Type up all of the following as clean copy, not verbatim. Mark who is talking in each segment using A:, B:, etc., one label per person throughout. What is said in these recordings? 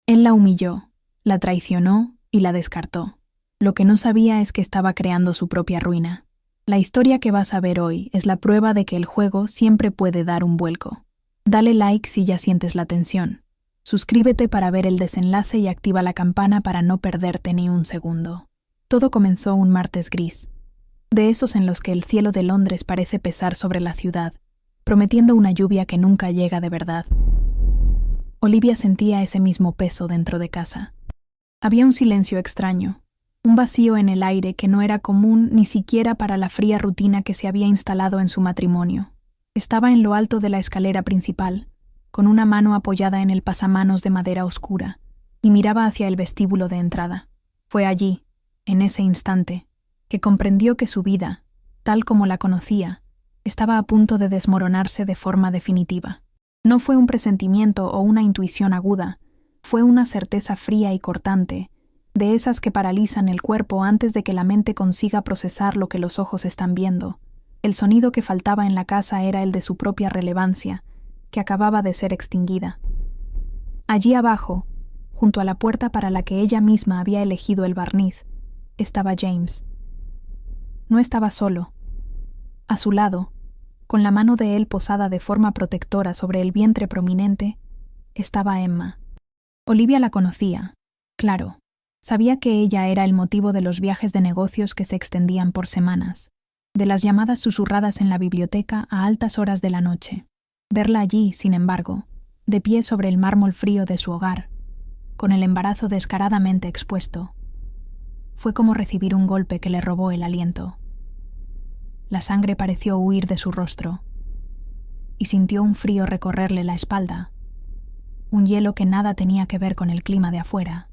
A: Él la humilló, la traicionó y la descartó. Lo que no sabía es que estaba creando su propia ruina. La historia que vas a ver hoy es la prueba de que el juego siempre puede dar un vuelco. Dale like si ya sientes la tensión. Suscríbete para ver el desenlace y activa la campana para no perderte ni un segundo. Todo comenzó un martes gris, de esos en los que el cielo de Londres parece pesar sobre la ciudad, prometiendo una lluvia que nunca llega de verdad. Olivia sentía ese mismo peso dentro de casa. Había un silencio extraño, un vacío en el aire que no era común ni siquiera para la fría rutina que se había instalado en su matrimonio. Estaba en lo alto de la escalera principal, con una mano apoyada en el pasamanos de madera oscura, y miraba hacia el vestíbulo de entrada. Fue allí, en ese instante, que comprendió que su vida, tal como la conocía, estaba a punto de desmoronarse de forma definitiva. No fue un presentimiento o una intuición aguda, fue una certeza fría y cortante, de esas que paralizan el cuerpo antes de que la mente consiga procesar lo que los ojos están viendo. El sonido que faltaba en la casa era el de su propia relevancia, que acababa de ser extinguida. Allí abajo, junto a la puerta para la que ella misma había elegido el barniz, estaba James. No estaba solo. A su lado, con la mano de él posada de forma protectora sobre el vientre prominente, estaba Emma. Olivia la conocía, claro. Sabía que ella era el motivo de los viajes de negocios que se extendían por semanas, de las llamadas susurradas en la biblioteca a altas horas de la noche. Verla allí, sin embargo, de pie sobre el mármol frío de su hogar, con el embarazo descaradamente expuesto, fue como recibir un golpe que le robó el aliento. La sangre pareció huir de su rostro, y sintió un frío recorrerle la espalda, un hielo que nada tenía que ver con el clima de afuera.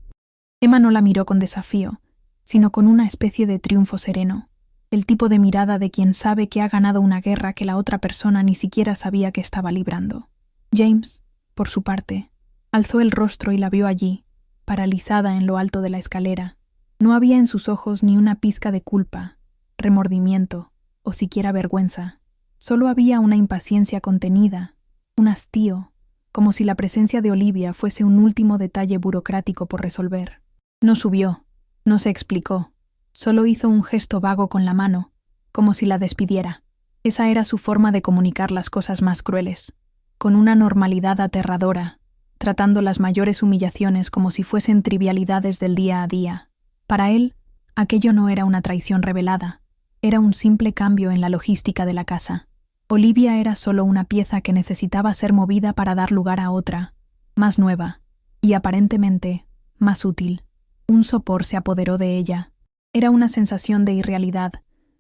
A: Emma no la miró con desafío, sino con una especie de triunfo sereno, el tipo de mirada de quien sabe que ha ganado una guerra que la otra persona ni siquiera sabía que estaba librando. James, por su parte, alzó el rostro y la vio allí, paralizada en lo alto de la escalera. No había en sus ojos ni una pizca de culpa, remordimiento o siquiera vergüenza. Solo había una impaciencia contenida, un hastío, como si la presencia de Olivia fuese un último detalle burocrático por resolver. No subió, no se explicó, solo hizo un gesto vago con la mano, como si la despidiera. Esa era su forma de comunicar las cosas más crueles, con una normalidad aterradora, tratando las mayores humillaciones como si fuesen trivialidades del día a día. Para él, aquello no era una traición revelada, era un simple cambio en la logística de la casa. Olivia era solo una pieza que necesitaba ser movida para dar lugar a otra, más nueva, y aparentemente más útil. Un sopor se apoderó de ella. Era una sensación de irrealidad,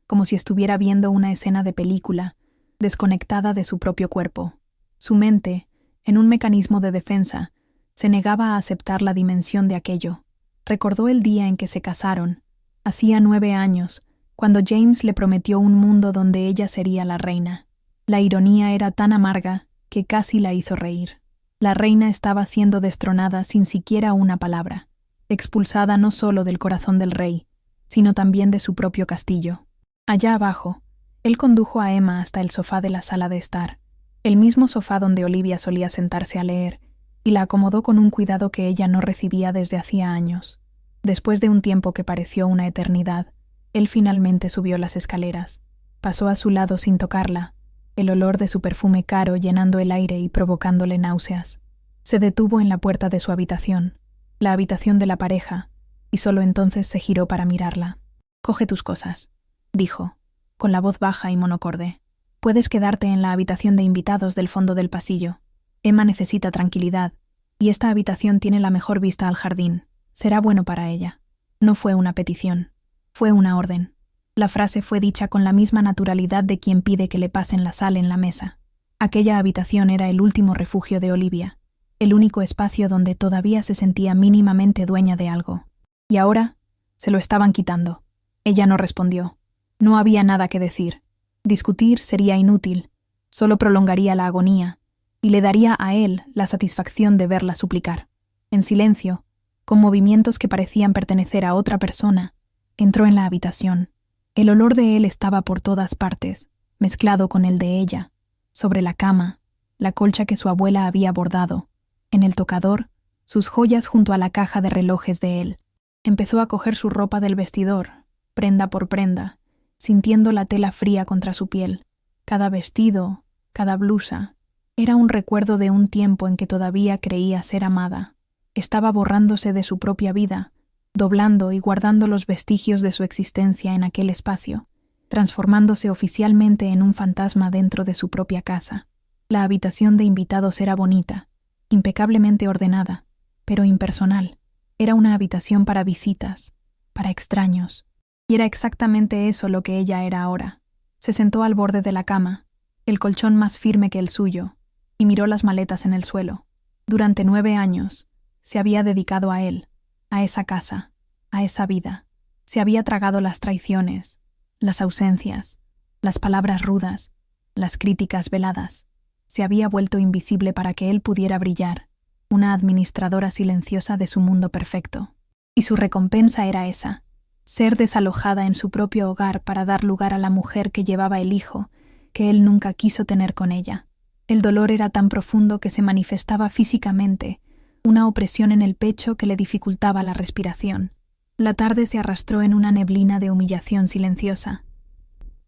A: como si estuviera viendo una escena de película, desconectada de su propio cuerpo. Su mente, en un mecanismo de defensa, se negaba a aceptar la dimensión de aquello. Recordó el día en que se casaron, hacía 9 años, cuando James le prometió un mundo donde ella sería la reina. La ironía era tan amarga que casi la hizo reír. La reina estaba siendo destronada sin siquiera una palabra, expulsada no solo del corazón del rey, sino también de su propio castillo. Allá abajo, él condujo a Emma hasta el sofá de la sala de estar, el mismo sofá donde Olivia solía sentarse a leer, y la acomodó con un cuidado que ella no recibía desde hacía años. Después de un tiempo que pareció una eternidad, él finalmente subió las escaleras. Pasó a su lado sin tocarla, el olor de su perfume caro llenando el aire y provocándole náuseas. Se detuvo en la puerta de su habitación, la habitación de la pareja, y solo entonces se giró para mirarla. «Coge tus cosas», dijo, con la voz baja y monocorde. «Puedes quedarte en la habitación de invitados del fondo del pasillo. Emma necesita tranquilidad, y esta habitación tiene la mejor vista al jardín. Será bueno para ella». No fue una petición, fue una orden. La frase fue dicha con la misma naturalidad de quien pide que le pasen la sal en la mesa. Aquella habitación era el último refugio de Olivia, el único espacio donde todavía se sentía mínimamente dueña de algo. Y ahora se lo estaban quitando. Ella no respondió. No había nada que decir. Discutir sería inútil, solo prolongaría la agonía, y le daría a él la satisfacción de verla suplicar. En silencio, con movimientos que parecían pertenecer a otra persona, entró en la habitación. El olor de él estaba por todas partes, mezclado con el de ella, sobre la cama, la colcha que su abuela había bordado, en el tocador, sus joyas junto a la caja de relojes de él. Empezó a coger su ropa del vestidor, prenda por prenda, sintiendo la tela fría contra su piel. Cada vestido, cada blusa, era un recuerdo de un tiempo en que todavía creía ser amada. Estaba borrándose de su propia vida, doblando y guardando los vestigios de su existencia en aquel espacio, transformándose oficialmente en un fantasma dentro de su propia casa. La habitación de invitados era bonita, impecablemente ordenada, pero impersonal. Era una habitación para visitas, para extraños. Y era exactamente eso lo que ella era ahora. Se sentó al borde de la cama, el colchón más firme que el suyo, y miró las maletas en el suelo. Durante 9 años, se había dedicado a él, a esa casa, a esa vida. Se había tragado las traiciones, las ausencias, las palabras rudas, las críticas veladas. Se había vuelto invisible para que él pudiera brillar, una administradora silenciosa de su mundo perfecto. Y su recompensa era esa, ser desalojada en su propio hogar para dar lugar a la mujer que llevaba el hijo, que él nunca quiso tener con ella. El dolor era tan profundo que se manifestaba físicamente, una opresión en el pecho que le dificultaba la respiración. La tarde se arrastró en una neblina de humillación silenciosa.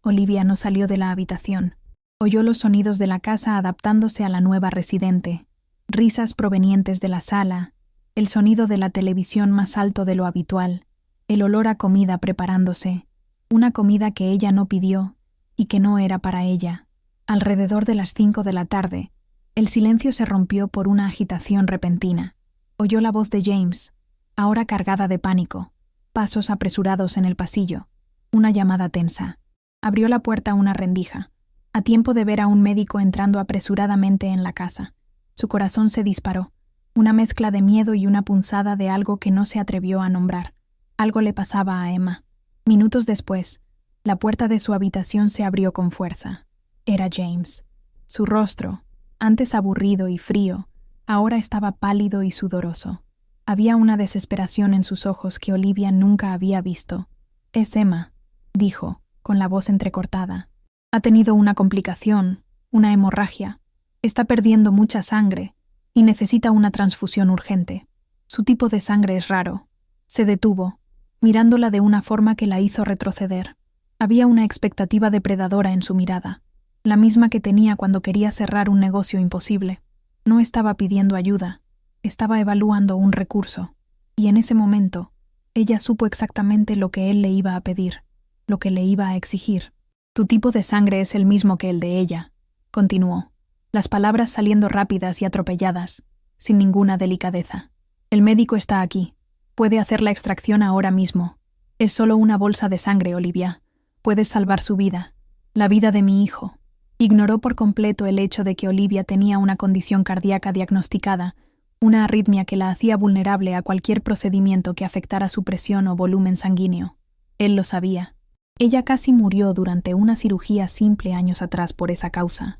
A: Olivia no salió de la habitación. Oyó los sonidos de la casa adaptándose a la nueva residente, risas provenientes de la sala, el sonido de la televisión más alto de lo habitual, el olor a comida preparándose, una comida que ella no pidió y que no era para ella. Alrededor de las 5 de la tarde, el silencio se rompió por una agitación repentina. Oyó la voz de James, ahora cargada de pánico, pasos apresurados en el pasillo, una llamada tensa. Abrió la puerta a una rendija, a tiempo de ver a un médico entrando apresuradamente en la casa. Su corazón se disparó, una mezcla de miedo y una punzada de algo que no se atrevió a nombrar. Algo le pasaba a Emma. Minutos después, la puerta de su habitación se abrió con fuerza. Era James. Su rostro, antes aburrido y frío, ahora estaba pálido y sudoroso. Había una desesperación en sus ojos que Olivia nunca había visto. «Es Emma», dijo, con la voz entrecortada. «Ha tenido una complicación, una hemorragia. Está perdiendo mucha sangre y necesita una transfusión urgente. Su tipo de sangre es raro». Se detuvo, mirándola de una forma que la hizo retroceder. Había una expectativa depredadora en su mirada, la misma que tenía cuando quería cerrar un negocio imposible. No estaba pidiendo ayuda, estaba evaluando un recurso, y en ese momento, ella supo exactamente lo que él le iba a pedir, lo que le iba a exigir. «Tu tipo de sangre es el mismo que el de ella», continuó, las palabras saliendo rápidas y atropelladas, sin ninguna delicadeza. «El médico está aquí. Puede hacer la extracción ahora mismo. Es solo una bolsa de sangre, Olivia. Puedes salvar su vida, la vida de mi hijo». Ignoró por completo el hecho de que Olivia tenía una condición cardíaca diagnosticada, una arritmia que la hacía vulnerable a cualquier procedimiento que afectara su presión o volumen sanguíneo. Él lo sabía. Ella casi murió durante una cirugía simple años atrás por esa causa.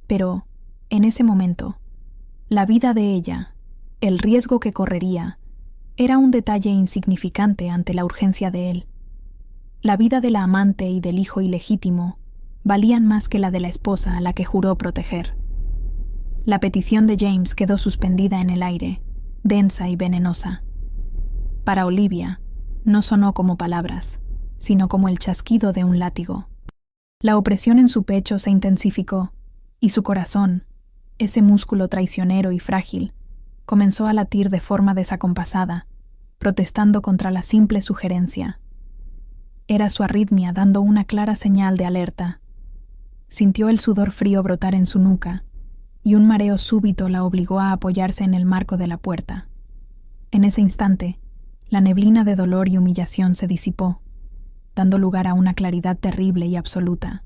A: Pero, en ese momento, la vida de ella, el riesgo que correría, era un detalle insignificante ante la urgencia de él. La vida de la amante y del hijo ilegítimo valían más que la de la esposa a la que juró proteger. La petición de James quedó suspendida en el aire, densa y venenosa. Para Olivia, no sonó como palabras, sino como el chasquido de un látigo. La opresión en su pecho se intensificó, y su corazón, ese músculo traicionero y frágil, comenzó a latir de forma desacompasada, protestando contra la simple sugerencia. Era su arritmia dando una clara señal de alerta. Sintió el sudor frío brotar en su nuca, y un mareo súbito la obligó a apoyarse en el marco de la puerta. En ese instante, la neblina de dolor y humillación se disipó, dando lugar a una claridad terrible y absoluta.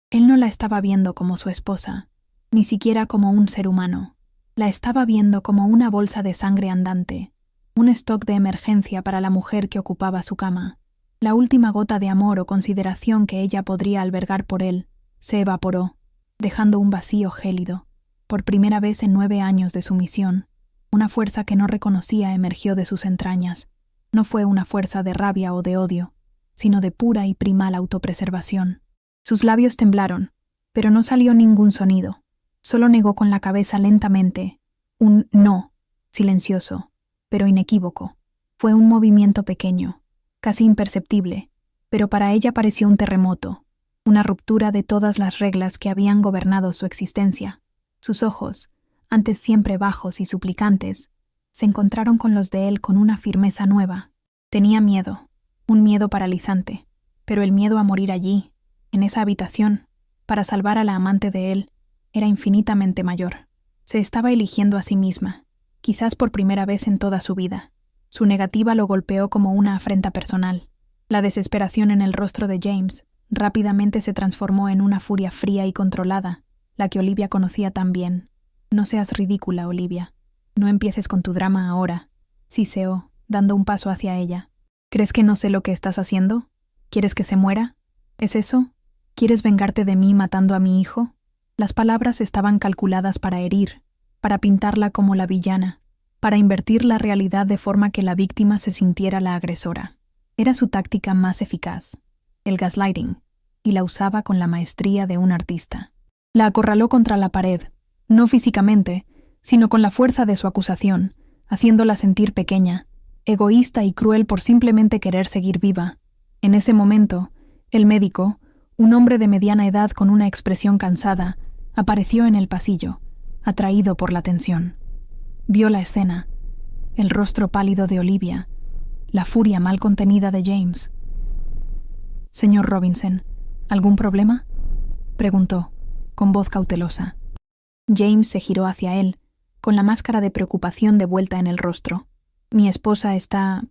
A: Él no la estaba viendo como su esposa, ni siquiera como un ser humano. La estaba viendo como una bolsa de sangre andante, un stock de emergencia para la mujer que ocupaba su cama. La última gota de amor o consideración que ella podría albergar por él se evaporó, dejando un vacío gélido. Por primera vez en 9 años de sumisión, una fuerza que no reconocía emergió de sus entrañas. No fue una fuerza de rabia o de odio, sino de pura y primal autopreservación. Sus labios temblaron, pero no salió ningún sonido. Solo negó con la cabeza lentamente, un no, silencioso, pero inequívoco. Fue un movimiento pequeño, casi imperceptible, pero para ella pareció un terremoto, una ruptura de todas las reglas que habían gobernado su existencia. Sus ojos, antes siempre bajos y suplicantes, se encontraron con los de él con una firmeza nueva. Tenía miedo, un miedo paralizante, pero el miedo a morir allí, en esa habitación, para salvar a la amante de él, era infinitamente mayor. Se estaba eligiendo a sí misma, quizás por primera vez en toda su vida. Su negativa lo golpeó como una afrenta personal. La desesperación en el rostro de James rápidamente se transformó en una furia fría y controlada, la que Olivia conocía tan bien. «No seas ridícula, Olivia. No empieces con tu drama ahora», siseó, dando un paso hacia ella. «¿Crees que no sé lo que estás haciendo? ¿Quieres que se muera? ¿Es eso? ¿Quieres vengarte de mí matando a mi hijo?» Las palabras estaban calculadas para herir, para pintarla como la villana, para invertir la realidad de forma que la víctima se sintiera la agresora. Era su táctica más eficaz, el gaslighting, y la usaba con la maestría de un artista. La acorraló contra la pared, no físicamente, sino con la fuerza de su acusación, haciéndola sentir pequeña, egoísta y cruel por simplemente querer seguir viva. En ese momento, el médico, un hombre de mediana edad con una expresión cansada, apareció en el pasillo, atraído por la tensión. Vio la escena, el rostro pálido de Olivia, la furia mal contenida de James. «Señor Robinson, ¿algún problema?», preguntó, con voz cautelosa. James se giró hacia él, con la máscara de preocupación de vuelta en el rostro. «Mi esposa está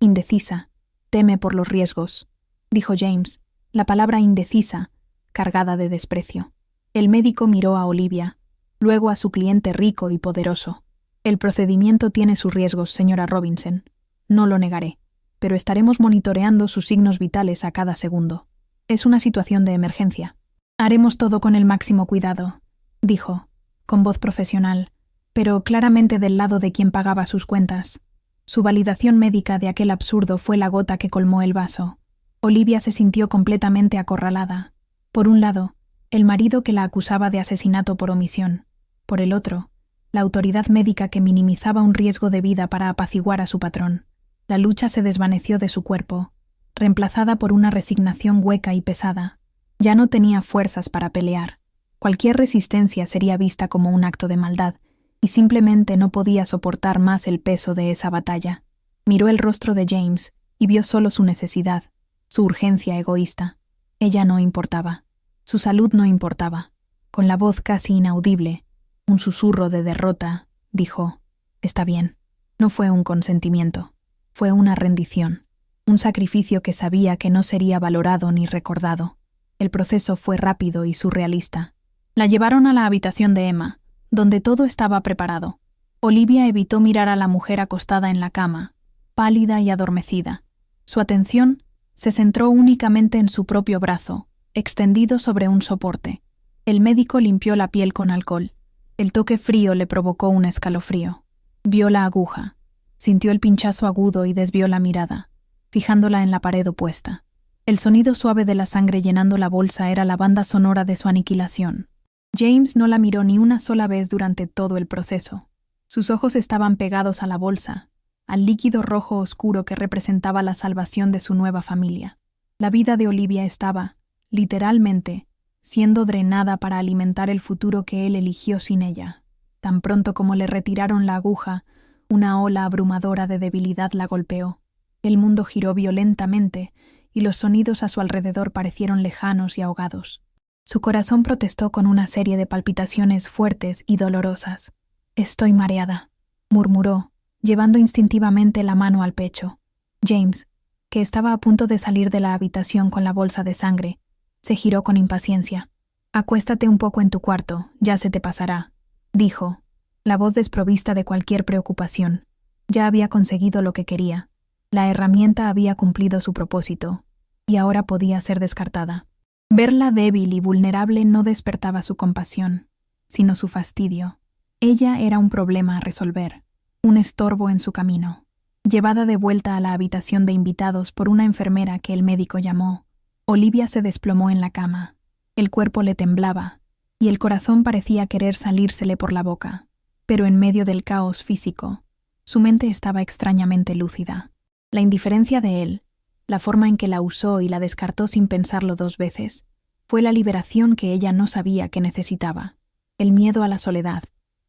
A: indecisa, teme por los riesgos», dijo James, la palabra indecisa, cargada de desprecio. El médico miró a Olivia, luego a su cliente rico y poderoso. «El procedimiento tiene sus riesgos, señora Robinson. No lo negaré, pero estaremos monitoreando sus signos vitales a cada segundo. Es una situación de emergencia. Haremos todo con el máximo cuidado», dijo, con voz profesional, pero claramente del lado de quien pagaba sus cuentas. Su validación médica de aquel absurdo fue la gota que colmó el vaso. Olivia se sintió completamente acorralada. Por un lado, el marido que la acusaba de asesinato por omisión. Por el otro, la autoridad médica que minimizaba un riesgo de vida para apaciguar a su patrón. La lucha se desvaneció de su cuerpo, reemplazada por una resignación hueca y pesada. Ya no tenía fuerzas para pelear. Cualquier resistencia sería vista como un acto de maldad, y simplemente no podía soportar más el peso de esa batalla. Miró el rostro de James y vio solo su necesidad, su urgencia egoísta. Ella no importaba. Su salud no importaba. Con la voz casi inaudible, un susurro de derrota, dijo: «Está bien». No fue un consentimiento. Fue una rendición. Un sacrificio que sabía que no sería valorado ni recordado. El proceso fue rápido y surrealista. La llevaron a la habitación de Emma, donde todo estaba preparado. Olivia evitó mirar a la mujer acostada en la cama, pálida y adormecida. Su atención se centró únicamente en su propio brazo, extendido sobre un soporte. El médico limpió la piel con alcohol. El toque frío le provocó un escalofrío. Vio la aguja, sintió el pinchazo agudo y desvió la mirada, fijándola en la pared opuesta. El sonido suave de la sangre llenando la bolsa era la banda sonora de su aniquilación. James no la miró ni una sola vez durante todo el proceso. Sus ojos estaban pegados a la bolsa, al líquido rojo oscuro que representaba la salvación de su nueva familia. La vida de Olivia estaba, literalmente, siendo drenada para alimentar el futuro que él eligió sin ella. Tan pronto como le retiraron la aguja, una ola abrumadora de debilidad la golpeó. El mundo giró violentamente y los sonidos a su alrededor parecieron lejanos y ahogados. Su corazón protestó con una serie de palpitaciones fuertes y dolorosas. «Estoy mareada», murmuró, llevando instintivamente la mano al pecho. James, que estaba a punto de salir de la habitación con la bolsa de sangre, se giró con impaciencia. «Acuéstate un poco en tu cuarto, ya se te pasará», dijo, la voz desprovista de cualquier preocupación. Ya había conseguido lo que quería. La herramienta había cumplido su propósito, y ahora podía ser descartada. Verla débil y vulnerable no despertaba su compasión, sino su fastidio. Ella era un problema a resolver, un estorbo en su camino. Llevada de vuelta a la habitación de invitados por una enfermera que el médico llamó, Olivia se desplomó en la cama. El cuerpo le temblaba, y el corazón parecía querer salírsele por la boca. Pero en medio del caos físico, Su mente estaba extrañamente lúcida. La indiferencia de él, la forma en que la usó y la descartó sin pensarlo 2 veces, fue la liberación que ella no sabía que necesitaba. El miedo a la soledad,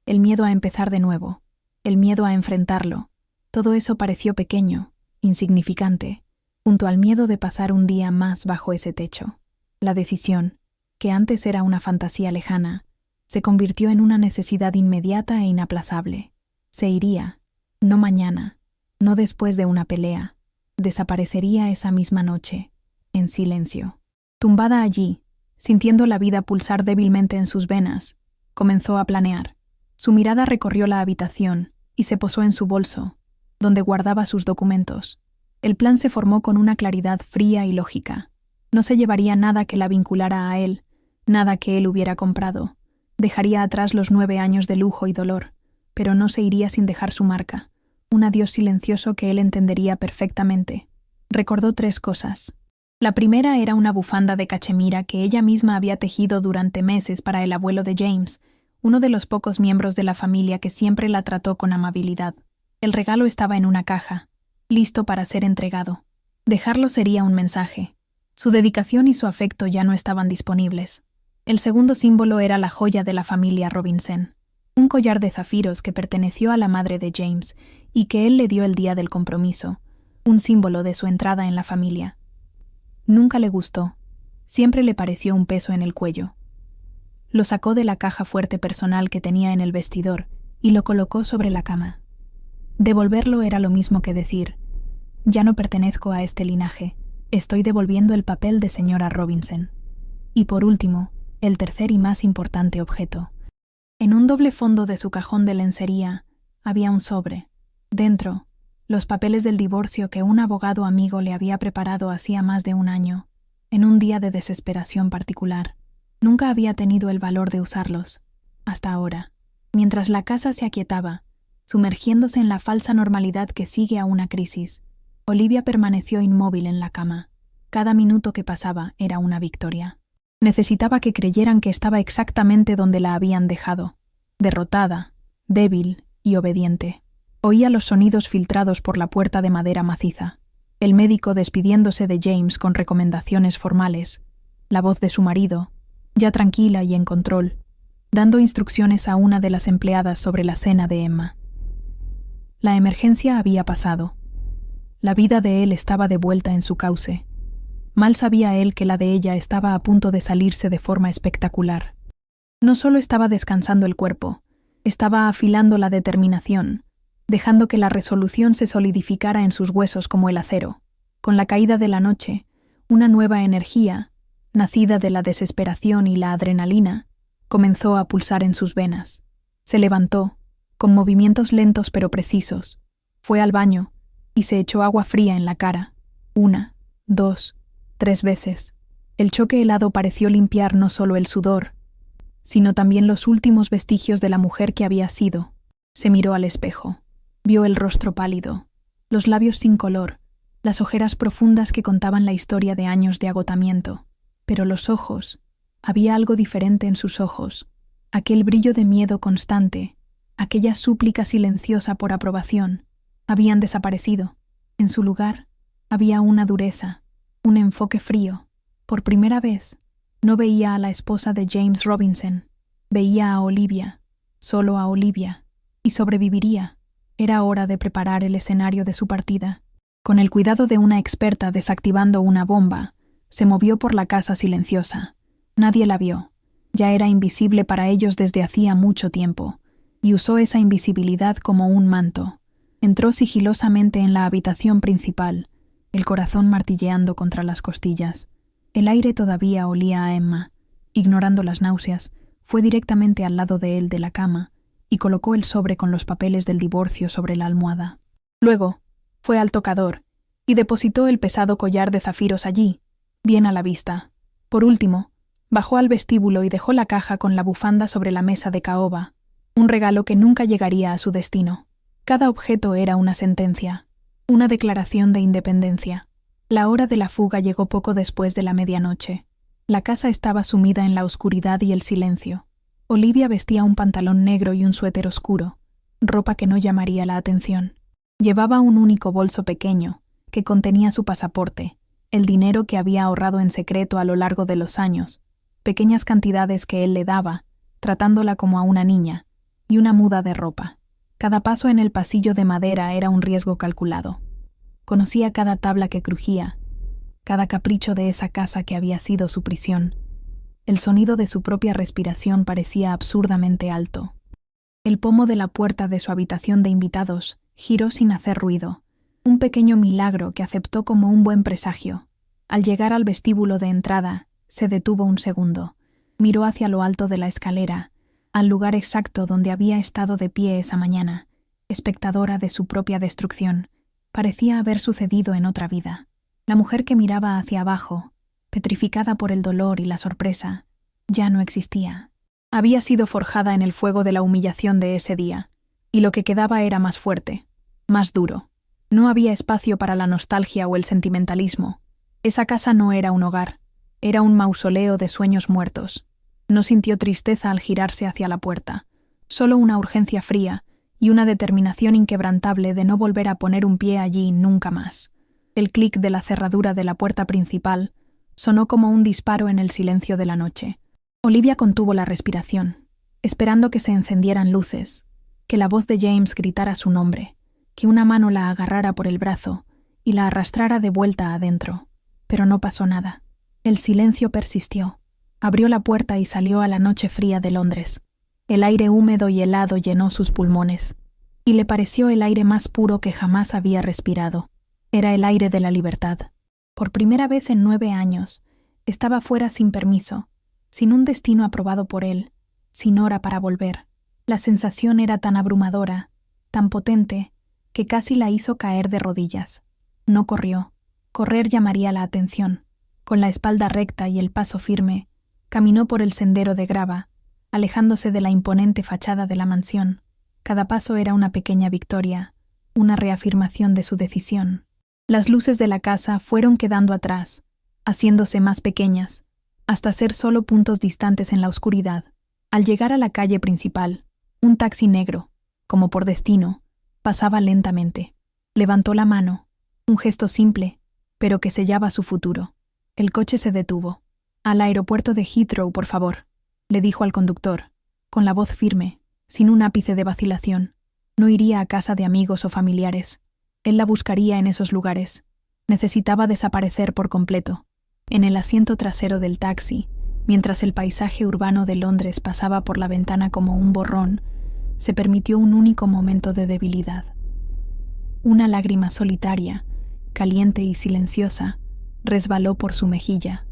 A: el miedo a empezar de nuevo, el miedo a enfrentarlo. Todo eso pareció pequeño, insignificante, junto al miedo de pasar un día más bajo ese techo. La decisión, que antes era una fantasía lejana, se convirtió en una necesidad inmediata e inaplazable. Se iría, no mañana, no después de una pelea, desaparecería esa misma noche, en silencio. Tumbada allí, sintiendo la vida pulsar débilmente en sus venas, comenzó a planear. Su mirada recorrió la habitación y se posó en su bolso, donde guardaba sus documentos. El plan se formó con una claridad fría y lógica. No se llevaría nada que la vinculara a él, nada que él hubiera comprado. Dejaría atrás los 9 años de lujo y dolor, pero no se iría sin dejar su marca, un adiós silencioso que él entendería perfectamente. Recordó 3 cosas. La primera era una bufanda de cachemira que ella misma había tejido durante meses para el abuelo de James, uno de los pocos miembros de la familia que siempre la trató con amabilidad. El regalo estaba en una caja, listo para ser entregado. Dejarlo sería un mensaje. Su dedicación y su afecto ya no estaban disponibles. El segundo símbolo era la joya de la familia Robinson, un collar de zafiros que perteneció a la madre de James y que él le dio el día del compromiso, un símbolo de su entrada en la familia. Nunca le gustó, siempre le pareció un peso en el cuello. Lo sacó de la caja fuerte personal que tenía en el vestidor y lo colocó sobre la cama. Devolverlo era lo mismo que decir: ya no pertenezco a este linaje, estoy devolviendo el papel de señora Robinson. Y por último, el tercer y más importante objeto. En un doble fondo de su cajón de lencería había un sobre. Dentro, los papeles del divorcio que un abogado amigo le había preparado hacía más de 1 año, en un día de desesperación particular. Nunca había tenido el valor de usarlos, hasta ahora. Mientras la casa se aquietaba, sumergiéndose en la falsa normalidad que sigue a una crisis, Olivia permaneció inmóvil en la cama. Cada minuto que pasaba era una victoria. Necesitaba que creyeran que estaba exactamente donde la habían dejado, derrotada, débil y obediente. Oía los sonidos filtrados por la puerta de madera maciza, el médico despidiéndose de James con recomendaciones formales, la voz de su marido, ya tranquila y en control, dando instrucciones a una de las empleadas sobre la cena de Emma. La emergencia había pasado. La vida de él estaba de vuelta en su cauce. Mal sabía él que la de ella estaba a punto de salirse de forma espectacular. No solo estaba descansando el cuerpo, estaba afilando la determinación, dejando que la resolución se solidificara en sus huesos como el acero. Con la caída de la noche, una nueva energía, nacida de la desesperación y la adrenalina, comenzó a pulsar en sus venas. Se levantó, con movimientos lentos pero precisos, fue al baño y se echó agua fría en la cara. 1, 2, 3 veces. El choque helado pareció limpiar no solo el sudor, sino también los últimos vestigios de la mujer que había sido. Se miró al espejo. Vio el rostro pálido, los labios sin color, las ojeras profundas que contaban la historia de años de agotamiento. Pero los ojos, había algo diferente en sus ojos. Aquel brillo de miedo constante, aquella súplica silenciosa por aprobación, habían desaparecido. En su lugar, había una dureza, un enfoque frío. Por primera vez, no veía a la esposa de James Robinson, veía a Olivia, solo a Olivia, y sobreviviría. Era hora de preparar el escenario de su partida. Con el cuidado de una experta desactivando una bomba, se movió por la casa silenciosa. Nadie la vio. Ya era invisible para ellos desde hacía mucho tiempo, y usó esa invisibilidad como un manto. Entró sigilosamente en la habitación principal, el corazón martilleando contra las costillas. El aire todavía olía a Emma. Ignorando las náuseas, fue directamente al lado de él de la cama y colocó el sobre con los papeles del divorcio sobre la almohada. Luego, fue al tocador y depositó el pesado collar de zafiros allí, bien a la vista. Por último, bajó al vestíbulo y dejó la caja con la bufanda sobre la mesa de caoba, un regalo que nunca llegaría a su destino. Cada objeto era una sentencia, una declaración de independencia. La hora de la fuga llegó poco después de la medianoche. La casa estaba sumida en la oscuridad y el silencio. Olivia vestía un pantalón negro y un suéter oscuro. ropa que no llamaría la atención. Llevaba un único bolso pequeño, que contenía su pasaporte, el dinero que había ahorrado en secreto a lo largo de los años, pequeñas cantidades que él le daba, tratándola como a una niña, y una muda de ropa. Cada paso en el pasillo de madera era un riesgo calculado. Conocía cada tabla que crujía, cada capricho de esa casa que había sido su prisión. El sonido de su propia respiración parecía absurdamente alto. El pomo de la puerta de su habitación de invitados giró sin hacer ruido, un pequeño milagro que aceptó como un buen presagio. Al llegar al vestíbulo de entrada, se detuvo un segundo, miró hacia lo alto de la escalera, al lugar exacto donde había estado de pie esa mañana, espectadora de su propia destrucción. Parecía haber sucedido en otra vida. La mujer que miraba hacia abajo, petrificada por el dolor y la sorpresa, ya no existía. Había sido forjada en el fuego de la humillación de ese día, y lo que quedaba era más fuerte, más duro. No había espacio para la nostalgia o el sentimentalismo. Esa casa no era un hogar, era un mausoleo de sueños muertos. No sintió tristeza al girarse hacia la puerta, solo una urgencia fría y una determinación inquebrantable de no volver a poner un pie allí nunca más. El clic de la cerradura de la puerta principal sonó como un disparo en el silencio de la noche. Olivia contuvo la respiración, esperando que se encendieran luces, que la voz de James gritara su nombre, que una mano la agarrara por el brazo y la arrastrara de vuelta adentro. Pero no pasó nada. El silencio persistió. Abrió la puerta y salió a la noche fría de Londres. El aire húmedo y helado llenó sus pulmones, y le pareció el aire más puro que jamás había respirado. Era el aire de la libertad. Por primera vez en 9 años, estaba fuera sin permiso, sin un destino aprobado por él, sin hora para volver. La sensación era tan abrumadora, tan potente, que casi la hizo caer de rodillas. No corrió. Correr llamaría la atención. Con la espalda recta y el paso firme, caminó por el sendero de grava, alejándose de la imponente fachada de la mansión. Cada paso era una pequeña victoria, una reafirmación de su decisión. Las luces de la casa fueron quedando atrás, haciéndose más pequeñas, hasta ser solo puntos distantes en la oscuridad. Al llegar a la calle principal, un taxi negro, como por destino, pasaba lentamente. Levantó la mano, un gesto simple, pero que sellaba su futuro. El coche se detuvo. «Al aeropuerto de Heathrow, por favor», le dijo al conductor, con la voz firme, sin un ápice de vacilación. No iría a casa de amigos o familiares. Él la buscaría en esos lugares. Necesitaba desaparecer por completo. En el asiento trasero del taxi, mientras el paisaje urbano de Londres pasaba por la ventana como un borrón, se permitió un único momento de debilidad. Una lágrima solitaria, caliente y silenciosa, resbaló por su mejilla.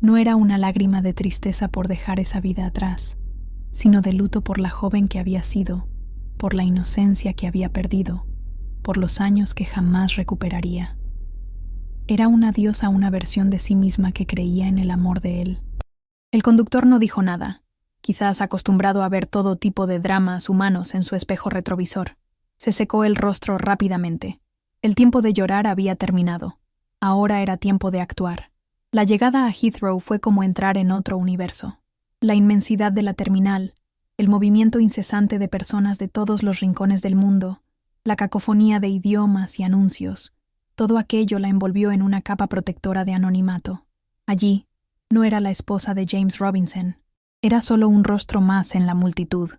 A: No era una lágrima de tristeza por dejar esa vida atrás, sino de luto por la joven que había sido, por la inocencia que había perdido, por los años que jamás recuperaría. Era un adiós a una versión de sí misma que creía en el amor de él. El conductor no dijo nada, quizás acostumbrado a ver todo tipo de dramas humanos en su espejo retrovisor. Se secó el rostro rápidamente. El tiempo de llorar había terminado. Ahora era tiempo de actuar. La llegada a Heathrow fue como entrar en otro universo. La inmensidad de la terminal, el movimiento incesante de personas de todos los rincones del mundo, la cacofonía de idiomas y anuncios, todo aquello la envolvió en una capa protectora de anonimato. Allí, no era la esposa de James Robinson, era solo un rostro más en la multitud,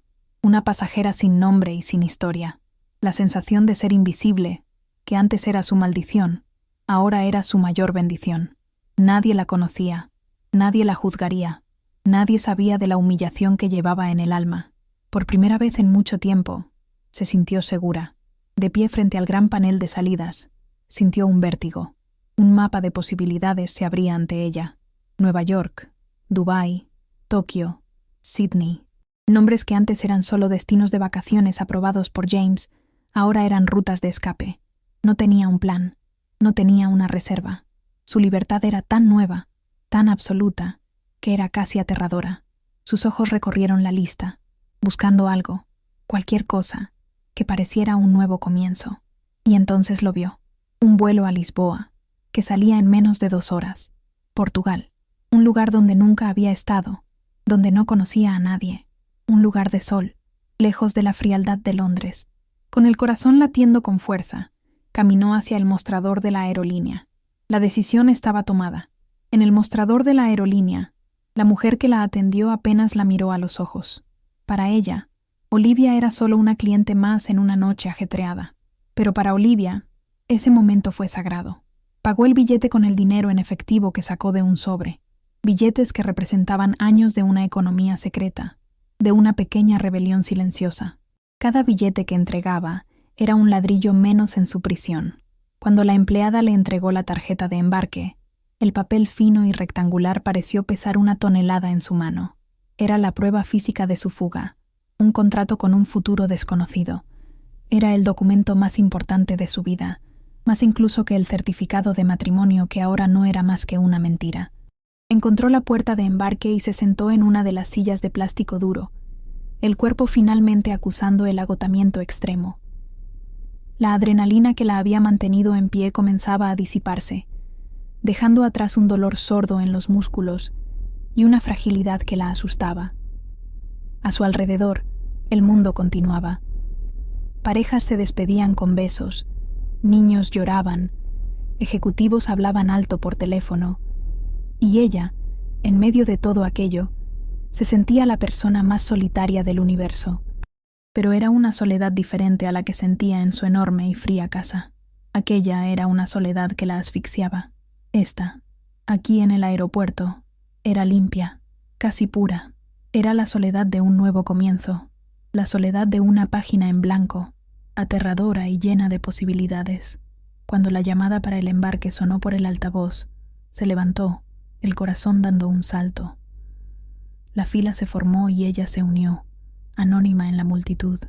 A: una pasajera sin nombre y sin historia. La sensación de ser invisible, que antes era su maldición, ahora era su mayor bendición. Nadie la conocía, nadie la juzgaría, nadie sabía de la humillación que llevaba en el alma. Por primera vez en mucho tiempo, se sintió segura. De pie frente al gran panel de salidas, sintió un vértigo. Un mapa de posibilidades se abría ante ella. Nueva York, Dubái, Tokio, Sydney. Nombres que antes eran solo destinos de vacaciones aprobados por James, ahora eran rutas de escape. No tenía un plan, no tenía una reserva. Su libertad era tan nueva, tan absoluta, que era casi aterradora. Sus ojos recorrieron la lista, buscando algo, cualquier cosa, que pareciera un nuevo comienzo. Y entonces lo vio. Un vuelo a Lisboa, que salía en menos de 2 horas. Portugal, un lugar donde nunca había estado, donde no conocía a nadie. Un lugar de sol, lejos de la frialdad de Londres. Con el corazón latiendo con fuerza, caminó hacia el mostrador de la aerolínea. La decisión estaba tomada. En el mostrador de la aerolínea, la mujer que la atendió apenas la miró a los ojos. Para ella, Olivia era solo una cliente más en una noche ajetreada. Pero para Olivia, ese momento fue sagrado. Pagó el billete con el dinero en efectivo que sacó de un sobre. Billetes que representaban años de una economía secreta, de una pequeña rebelión silenciosa. Cada billete que entregaba era un ladrillo menos en su prisión. Cuando la empleada le entregó la tarjeta de embarque, el papel fino y rectangular pareció pesar 1 tonelada en su mano. Era la prueba física de su fuga, un contrato con un futuro desconocido. Era el documento más importante de su vida, más incluso que el certificado de matrimonio que ahora no era más que una mentira. Encontró la puerta de embarque y se sentó en una de las sillas de plástico duro, el cuerpo finalmente acusando el agotamiento extremo. La adrenalina que la había mantenido en pie comenzaba a disiparse, dejando atrás un dolor sordo en los músculos y una fragilidad que la asustaba. A su alrededor, el mundo continuaba. Parejas se despedían con besos, niños lloraban, ejecutivos hablaban alto por teléfono, y ella, en medio de todo aquello, se sentía la persona más solitaria del universo. Pero era una soledad diferente a la que sentía en su enorme y fría casa. Aquella era una soledad que la asfixiaba. Esta, aquí en el aeropuerto, era limpia, casi pura. Era la soledad de un nuevo comienzo, la soledad de una página en blanco, aterradora y llena de posibilidades. Cuando la llamada para el embarque sonó por el altavoz, se levantó, el corazón dando un salto. La fila se formó y ella se unió, anónima en la multitud.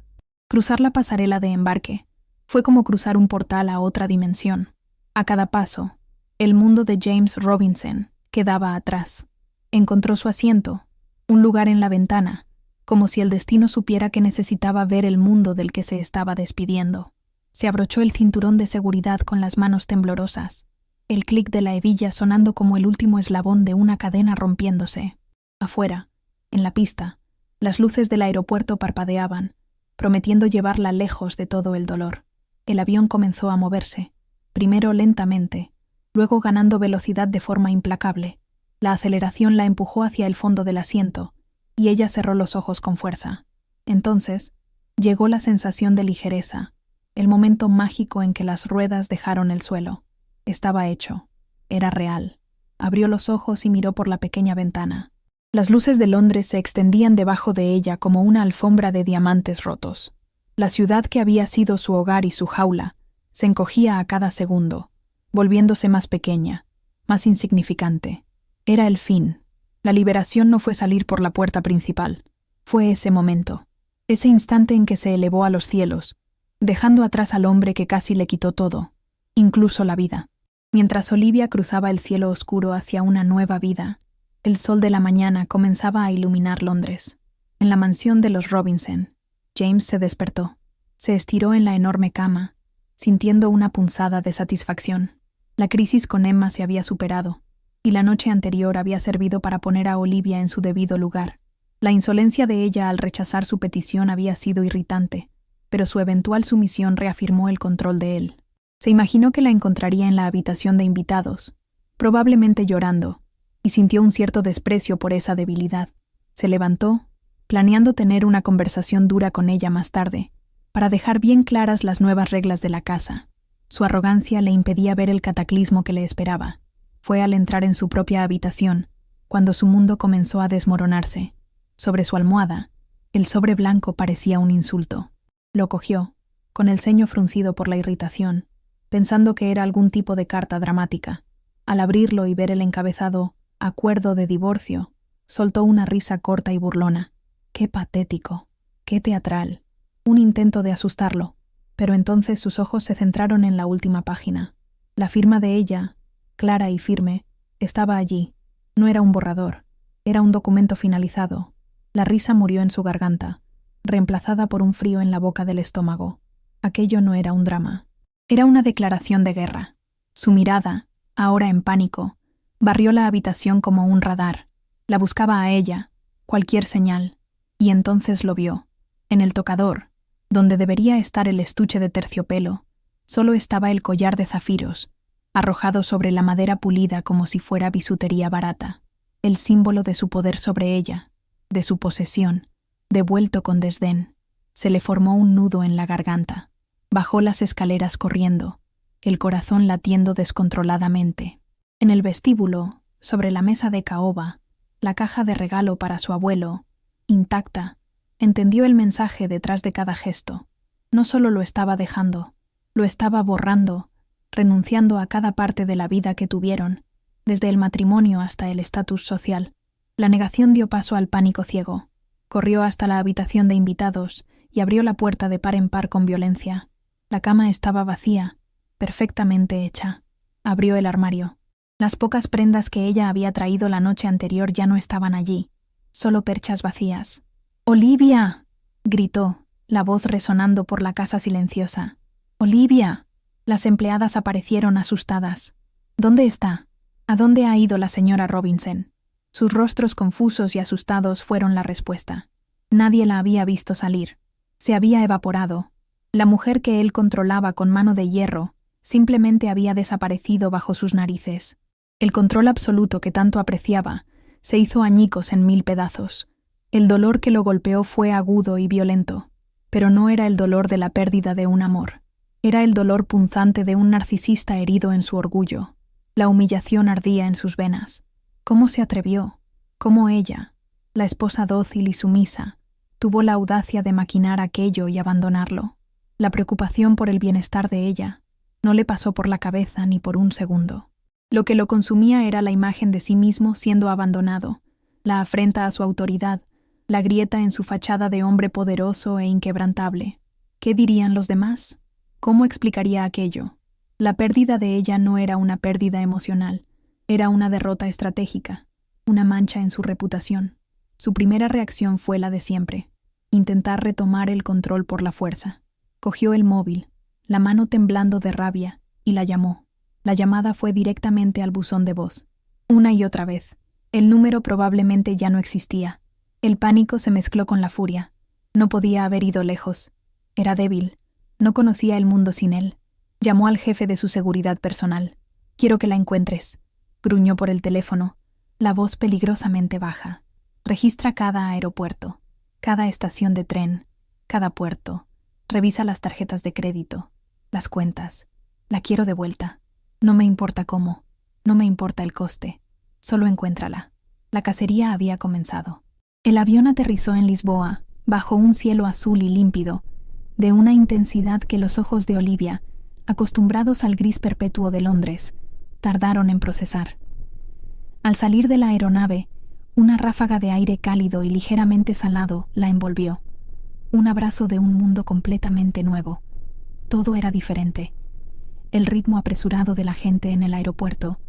A: Cruzar la pasarela de embarque fue como cruzar un portal a otra dimensión. A cada paso, el mundo de James Robinson quedaba atrás. Encontró su asiento, un lugar en la ventana, como si el destino supiera que necesitaba ver el mundo del que se estaba despidiendo. Se abrochó el cinturón de seguridad con las manos temblorosas, el clic de la hebilla sonando como el último eslabón de una cadena rompiéndose. Afuera, en la pista, las luces del aeropuerto parpadeaban, prometiendo llevarla lejos de todo el dolor. El avión comenzó a moverse, primero lentamente, luego ganando velocidad de forma implacable. La aceleración la empujó hacia el fondo del asiento, y ella cerró los ojos con fuerza. Entonces, llegó la sensación de ligereza, el momento mágico en que las ruedas dejaron el suelo. Estaba hecho. Era real. Abrió los ojos y miró por la pequeña ventana. Las luces de Londres se extendían debajo de ella como una alfombra de diamantes rotos. La ciudad que había sido su hogar y su jaula se encogía a cada segundo, volviéndose más pequeña, más insignificante. Era el fin. La liberación no fue salir por la puerta principal. Fue ese momento, ese instante en que se elevó a los cielos, dejando atrás al hombre que casi le quitó todo, incluso la vida. Mientras Olivia cruzaba el cielo oscuro hacia una nueva vida, el sol de la mañana comenzaba a iluminar Londres. En la mansión de los Robinson, James se despertó. Se estiró en la enorme cama, sintiendo una punzada de satisfacción. La crisis con Emma se había superado, y la noche anterior había servido para poner a Olivia en su debido lugar. La insolencia de ella al rechazar su petición había sido irritante, pero su eventual sumisión reafirmó el control de él. Se imaginó que la encontraría en la habitación de invitados, probablemente llorando, y sintió un cierto desprecio por esa debilidad. Se levantó, planeando tener una conversación dura con ella más tarde, para dejar bien claras las nuevas reglas de la casa. Su arrogancia le impedía ver el cataclismo que le esperaba. Fue al entrar en su propia habitación, cuando su mundo comenzó a desmoronarse. Sobre su almohada, el sobre blanco parecía un insulto. Lo cogió, con el ceño fruncido por la irritación, pensando que era algún tipo de carta dramática. Al abrirlo y ver el encabezado «Acuerdo de divorcio», soltó una risa corta y burlona. ¡Qué patético! ¡Qué teatral! Un intento de asustarlo, pero entonces sus ojos se centraron en la última página. La firma de ella, clara y firme, estaba allí. No era un borrador, era un documento finalizado. La risa murió en su garganta, reemplazada por un frío en la boca del estómago. Aquello no era un drama. Era una declaración de guerra. Su mirada, ahora en pánico, barrió la habitación como un radar. La buscaba a ella, cualquier señal, y entonces lo vio. En el tocador, donde debería estar el estuche de terciopelo, solo estaba el collar de zafiros, arrojado sobre la madera pulida como si fuera bisutería barata, el símbolo de su poder sobre ella, de su posesión, devuelto con desdén. Se le formó un nudo en la garganta. Bajó las escaleras corriendo, el corazón latiendo descontroladamente. En el vestíbulo, sobre la mesa de caoba, la caja de regalo para su abuelo, intacta, entendió el mensaje detrás de cada gesto. No solo lo estaba dejando, lo estaba borrando, renunciando a cada parte de la vida que tuvieron, desde el matrimonio hasta el estatus social. La negación dio paso al pánico ciego. Corrió hasta la habitación de invitados y abrió la puerta de par en par con violencia. La cama estaba vacía, perfectamente hecha. Abrió el armario. Las pocas prendas que ella había traído la noche anterior ya no estaban allí, solo perchas vacías. «¡Olivia!», gritó, la voz resonando por la casa silenciosa. «¡Olivia!». Las empleadas aparecieron asustadas. «¿Dónde está? ¿A dónde ha ido la señora Robinson?». Sus rostros confusos y asustados fueron la respuesta. Nadie la había visto salir. Se había evaporado. La mujer que él controlaba con mano de hierro simplemente había desaparecido bajo sus narices. El control absoluto que tanto apreciaba se hizo añicos en 1000 pedazos. El dolor que lo golpeó fue agudo y violento, pero no era el dolor de la pérdida de un amor. Era el dolor punzante de un narcisista herido en su orgullo. La humillación ardía en sus venas. ¿Cómo se atrevió? ¿Cómo ella, la esposa dócil y sumisa, tuvo la audacia de maquinar aquello y abandonarlo? La preocupación por el bienestar de ella no le pasó por la cabeza ni por un segundo. Lo que lo consumía era la imagen de sí mismo siendo abandonado, la afrenta a su autoridad, la grieta en su fachada de hombre poderoso e inquebrantable. ¿Qué dirían los demás? ¿Cómo explicaría aquello? La pérdida de ella no era una pérdida emocional, era una derrota estratégica, una mancha en su reputación. Su primera reacción fue la de siempre, intentar retomar el control por la fuerza. Cogió el móvil, la mano temblando de rabia, y la llamó. La llamada fue directamente al buzón de voz. Una y otra vez. El número probablemente ya no existía. El pánico se mezcló con la furia. No podía haber ido lejos. Era débil. No conocía el mundo sin él. Llamó al jefe de su seguridad personal. «Quiero que la encuentres», gruñó por el teléfono, la voz peligrosamente baja. «Registra cada aeropuerto, cada estación de tren, cada puerto. Revisa las tarjetas de crédito, las cuentas. La quiero de vuelta. No me importa cómo, no me importa el coste. Solo encuéntrala». La cacería había comenzado. El avión aterrizó en Lisboa, bajo un cielo azul y límpido, de una intensidad que los ojos de Olivia, acostumbrados al gris perpetuo de Londres, tardaron en procesar. Al salir de la aeronave, una ráfaga de aire cálido y ligeramente salado la envolvió. Un abrazo de un mundo completamente nuevo. Todo era diferente. El ritmo apresurado de la gente en el aeropuerto,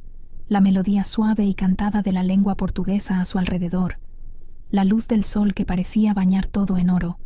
A: la melodía suave y cantada de la lengua portuguesa a su alrededor, la luz del sol que parecía bañar todo en oro.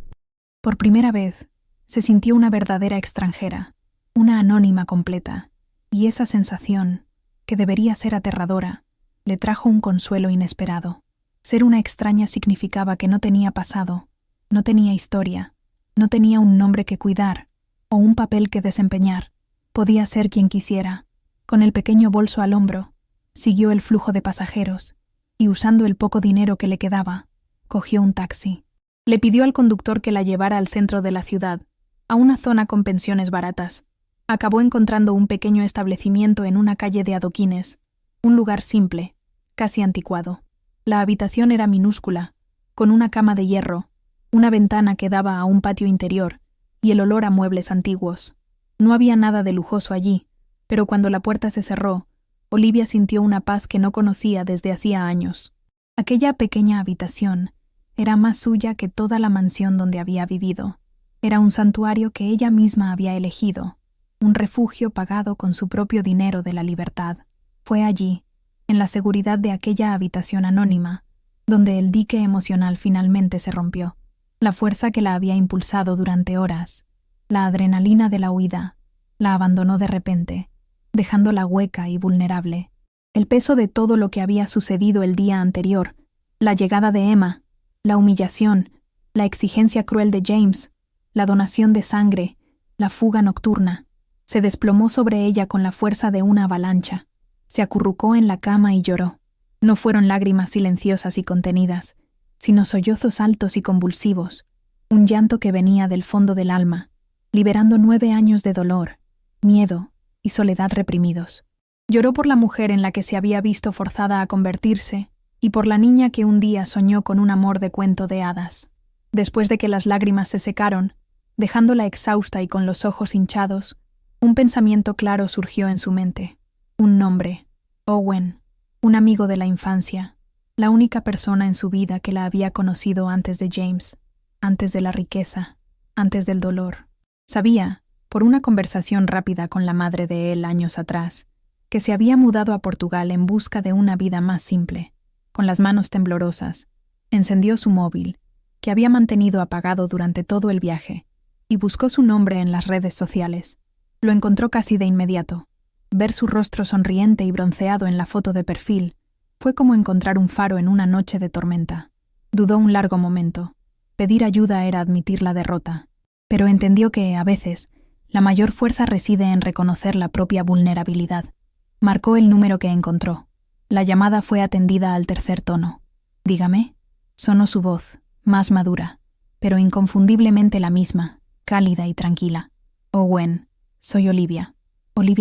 A: Por primera vez, se sintió una verdadera extranjera, una anónima completa, y esa sensación, que debería ser aterradora, le trajo un consuelo inesperado. Ser una extraña significaba que no tenía pasado, no tenía historia, no tenía un nombre que cuidar o un papel que desempeñar. Podía ser quien quisiera. Con el pequeño bolso al hombro, siguió el flujo de pasajeros y, usando el poco dinero que le quedaba, cogió un taxi. Le pidió al conductor que la llevara al centro de la ciudad, a una zona con pensiones baratas. Acabó encontrando un pequeño establecimiento en una calle de adoquines, un lugar simple, casi anticuado. La habitación era minúscula, con una cama de hierro, una ventana que daba a un patio interior y el olor a muebles antiguos. No había nada de lujoso allí, pero cuando la puerta se cerró, Olivia sintió una paz que no conocía desde hacía años. Aquella pequeña habitación era más suya que toda la mansión donde había vivido. Era un santuario que ella misma había elegido, un refugio pagado con su propio dinero de la libertad. Fue allí, en la seguridad de aquella habitación anónima, donde el dique emocional finalmente se rompió. La fuerza que la había impulsado durante horas, la adrenalina de la huida, la abandonó de repente, dejándola hueca y vulnerable. El peso de todo lo que había sucedido el día anterior, la llegada de Emma, la humillación, La exigencia cruel de James, la donación de sangre, la fuga nocturna, se desplomó sobre ella con la fuerza de una avalancha. Se acurrucó en la cama y lloró. No fueron lágrimas silenciosas y contenidas, sino sollozos altos y convulsivos, un llanto que venía del fondo del alma, liberando 9 años de dolor, miedo y soledad reprimidos. Lloró por la mujer en la que se había visto forzada a convertirse y por la niña que un día soñó con un amor de cuento de hadas. Después de que las lágrimas se secaron, dejándola exhausta y con los ojos hinchados, un pensamiento claro surgió en su mente. Un nombre, Owen, un amigo de la infancia, la única persona en su vida que la había conocido antes de James, antes de la riqueza, antes del dolor. Sabía, por una conversación rápida con la madre de él años atrás, que se había mudado a Portugal en busca de una vida más simple. Con las manos temblorosas, encendió su móvil, que había mantenido apagado durante todo el viaje, y buscó su nombre en las redes sociales. Lo encontró casi de inmediato. Ver su rostro sonriente y bronceado en la foto de perfil fue como encontrar un faro en una noche de tormenta. Dudó un largo momento. Pedir ayuda era admitir la derrota, pero entendió que, a veces, la mayor fuerza reside en reconocer la propia vulnerabilidad. Marcó el número que encontró. La llamada fue atendida al tercer tono. «Dígame», sonó su voz, más madura, pero inconfundiblemente la misma, cálida y tranquila. «Owen, soy Olivia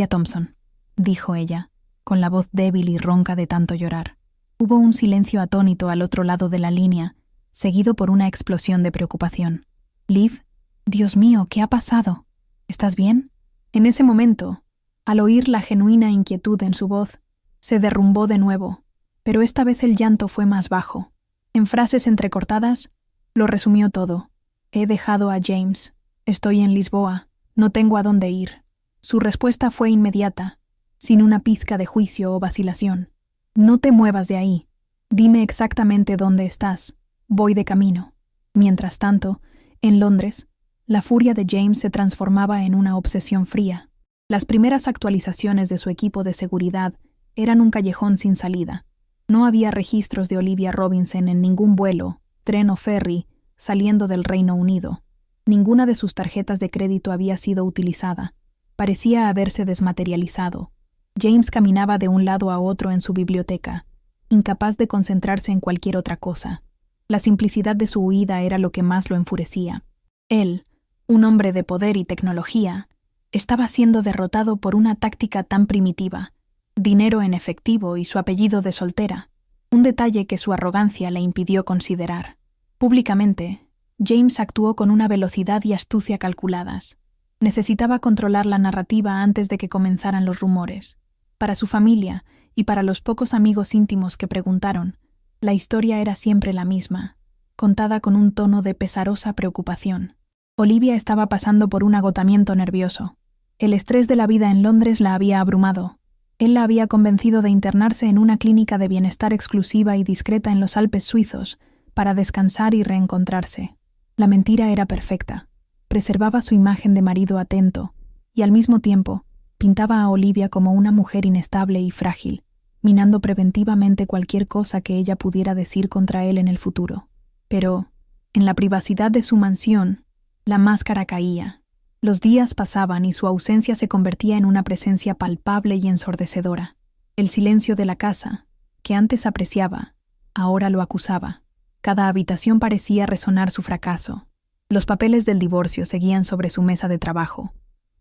A: Thompson», dijo ella, con la voz débil y ronca de tanto llorar. Hubo un silencio atónito al otro lado de la línea, seguido por una explosión de preocupación. «Liv, Dios mío, ¿qué ha pasado? ¿Estás bien?» En ese momento, al oír la genuina inquietud en su voz, se derrumbó de nuevo, pero esta vez el llanto fue más bajo. En frases entrecortadas, lo resumió todo. «He dejado a James. Estoy en Lisboa. No tengo a dónde ir». Su respuesta fue inmediata, sin una pizca de juicio o vacilación. «No te muevas de ahí. Dime exactamente dónde estás. Voy de camino». Mientras tanto, en Londres, la furia de James se transformaba en una obsesión fría. Las primeras actualizaciones de su equipo de seguridad eran un callejón sin salida. No había registros de Olivia Robinson en ningún vuelo, tren o ferry saliendo del Reino Unido. Ninguna de sus tarjetas de crédito había sido utilizada. Parecía haberse desmaterializado. James caminaba de un lado a otro en su biblioteca, incapaz de concentrarse en cualquier otra cosa. La simplicidad de su huida era lo que más lo enfurecía. Él, un hombre de poder y tecnología, estaba siendo derrotado por una táctica tan primitiva: dinero en efectivo y su apellido de soltera, un detalle que su arrogancia le impidió considerar. Públicamente, James actuó con una velocidad y astucia calculadas. Necesitaba controlar la narrativa antes de que comenzaran los rumores. Para su familia y para los pocos amigos íntimos que preguntaron, la historia era siempre la misma, contada con un tono de pesarosa preocupación. Olivia estaba pasando por un agotamiento nervioso. El estrés de la vida en Londres la había abrumado. Él la había convencido de internarse en una clínica de bienestar exclusiva y discreta en los Alpes suizos para descansar y reencontrarse. La mentira era perfecta. Preservaba su imagen de marido atento y, al mismo tiempo, pintaba a Olivia como una mujer inestable y frágil, minando preventivamente cualquier cosa que ella pudiera decir contra él en el futuro. Pero, en la privacidad de su mansión, la máscara caía. Los días pasaban y su ausencia se convertía en una presencia palpable y ensordecedora. El silencio de la casa, que antes apreciaba, ahora lo acusaba. Cada habitación parecía resonar su fracaso. Los papeles del divorcio seguían sobre su mesa de trabajo,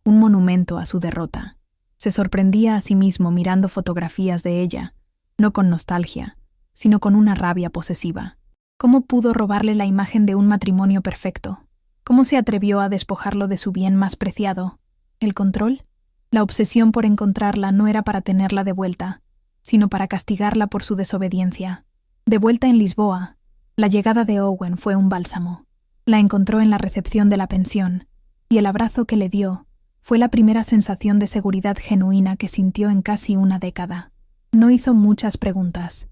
A: un monumento a su derrota. Se sorprendía a sí mismo mirando fotografías de ella, no con nostalgia, sino con una rabia posesiva. ¿Cómo pudo robarle la imagen de un matrimonio perfecto? ¿Cómo se atrevió a despojarlo de su bien más preciado? ¿El control? La obsesión por encontrarla no era para tenerla de vuelta, sino para castigarla por su desobediencia. De vuelta en Lisboa, la llegada de Owen fue un bálsamo. La encontró en la recepción de la pensión, y el abrazo que le dio fue la primera sensación de seguridad genuina que sintió en casi una década. No hizo muchas preguntas.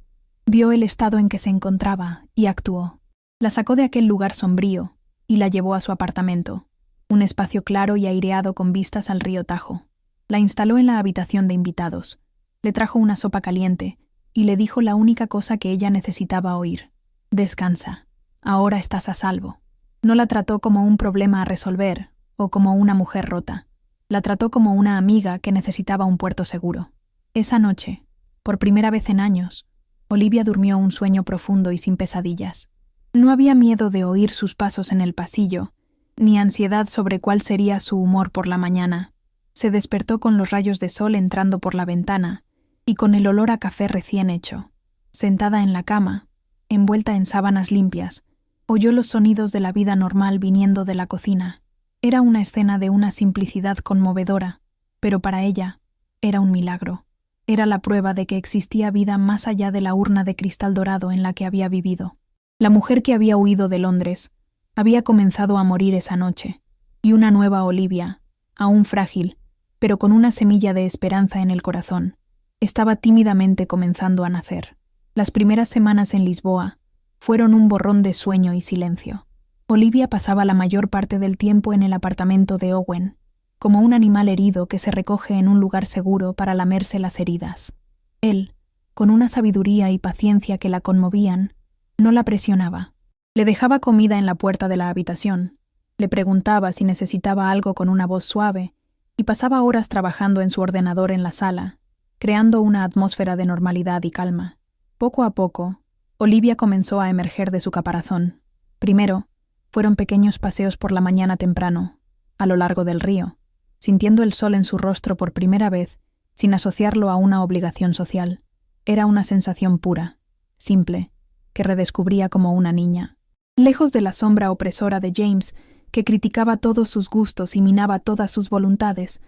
A: Vio el estado en que se encontraba y actuó. La sacó de aquel lugar sombrío y la llevó a su apartamento, un espacio claro y aireado con vistas al río Tajo. La instaló en la habitación de invitados, le trajo una sopa caliente y le dijo la única cosa que ella necesitaba oír: «Descansa, ahora estás a salvo». No la trató como un problema a resolver o como una mujer rota. La trató como una amiga que necesitaba un puerto seguro. Esa noche, por primera vez en años, Olivia durmió un sueño profundo y sin pesadillas. No había miedo de oír sus pasos en el pasillo, ni ansiedad sobre cuál sería su humor por la mañana. Se despertó con los rayos de sol entrando por la ventana y con el olor a café recién hecho. Sentada en la cama, envuelta en sábanas limpias, oyó los sonidos de la vida normal viniendo de la cocina. Era una escena de una simplicidad conmovedora, pero para ella era un milagro. Era la prueba de que existía vida más allá de la urna de cristal dorado en la que había vivido. La mujer que había huido de Londres había comenzado a morir esa noche, y una nueva Olivia, aún frágil, pero con una semilla de esperanza en el corazón, estaba tímidamente comenzando a nacer. Las primeras semanas en Lisboa fueron un borrón de sueño y silencio. Olivia pasaba la mayor parte del tiempo en el apartamento de Owen, como un animal herido que se recoge en un lugar seguro para lamerse las heridas. Él, con una sabiduría y paciencia que la conmovían, no la presionaba. Le dejaba comida en la puerta de la habitación, le preguntaba si necesitaba algo con una voz suave y pasaba horas trabajando en su ordenador en la sala, creando una atmósfera de normalidad y calma. Poco a poco, Olivia comenzó a emerger de su caparazón. Primero, fueron pequeños paseos por la mañana temprano, a lo largo del río, sintiendo el sol en su rostro por primera vez, sin asociarlo a una obligación social. Era una sensación pura, simple, que redescubría como una niña. Lejos de la sombra opresora de James, que criticaba todos sus gustos y minaba todas sus voluntades,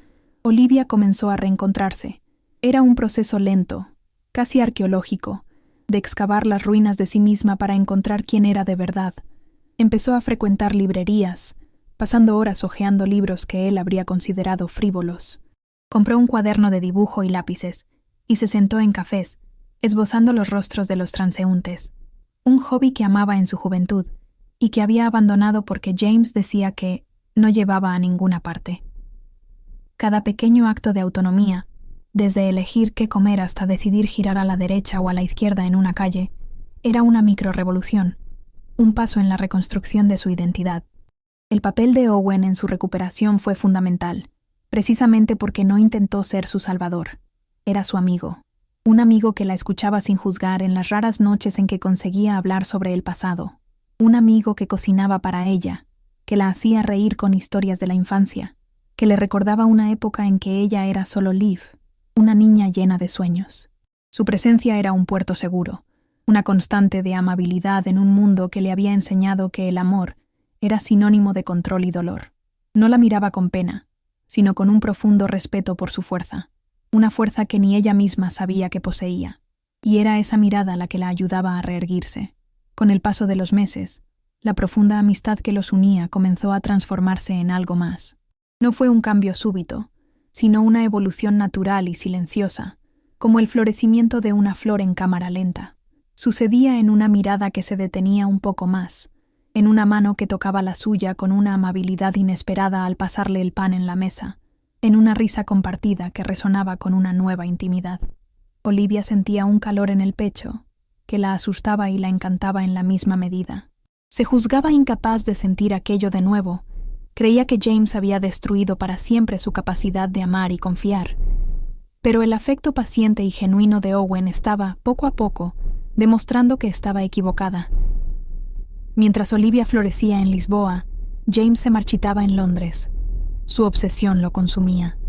A: Olivia comenzó a reencontrarse. Era un proceso lento, casi arqueológico, de excavar las ruinas de sí misma para encontrar quién era de verdad. Empezó a frecuentar librerías, pasando horas hojeando libros que él habría considerado frívolos. Compró un cuaderno de dibujo y lápices, y se sentó en cafés, esbozando los rostros de los transeúntes. Un hobby que amaba en su juventud, y que había abandonado porque James decía que no llevaba a ninguna parte. Cada pequeño acto de autonomía, desde elegir qué comer hasta decidir girar a la derecha o a la izquierda en una calle, era una microrevolución, un paso en la reconstrucción de su identidad. El papel de Owen en su recuperación fue fundamental, precisamente porque no intentó ser su salvador. Era su amigo, un amigo que la escuchaba sin juzgar en las raras noches en que conseguía hablar sobre el pasado. Un amigo que cocinaba para ella, que la hacía reír con historias de la infancia, que le recordaba una época en que ella era solo Liv, una niña llena de sueños. Su presencia era un puerto seguro, una constante de amabilidad en un mundo que le había enseñado que el amor era sinónimo de control y dolor. No la miraba con pena, sino con un profundo respeto por su fuerza, una fuerza que ni ella misma sabía que poseía, y era esa mirada la que la ayudaba a reerguirse. Con el paso de los meses, la profunda amistad que los unía comenzó a transformarse en algo más. No fue un cambio súbito, sino una evolución natural y silenciosa, como el florecimiento de una flor en cámara lenta. Sucedía en una mirada que se detenía un poco más, en una mano que tocaba la suya con una amabilidad inesperada al pasarle el pan en la mesa, en una risa compartida que resonaba con una nueva intimidad. Olivia sentía un calor en el pecho, que la asustaba y la encantaba en la misma medida. Se juzgaba incapaz de sentir aquello de nuevo. Creía que James había destruido para siempre su capacidad de amar y confiar. Pero el afecto paciente y genuino de Owen estaba, poco a poco, demostrando que estaba equivocada. Mientras Olivia florecía en Lisboa, James se marchitaba en Londres. Su obsesión lo consumía.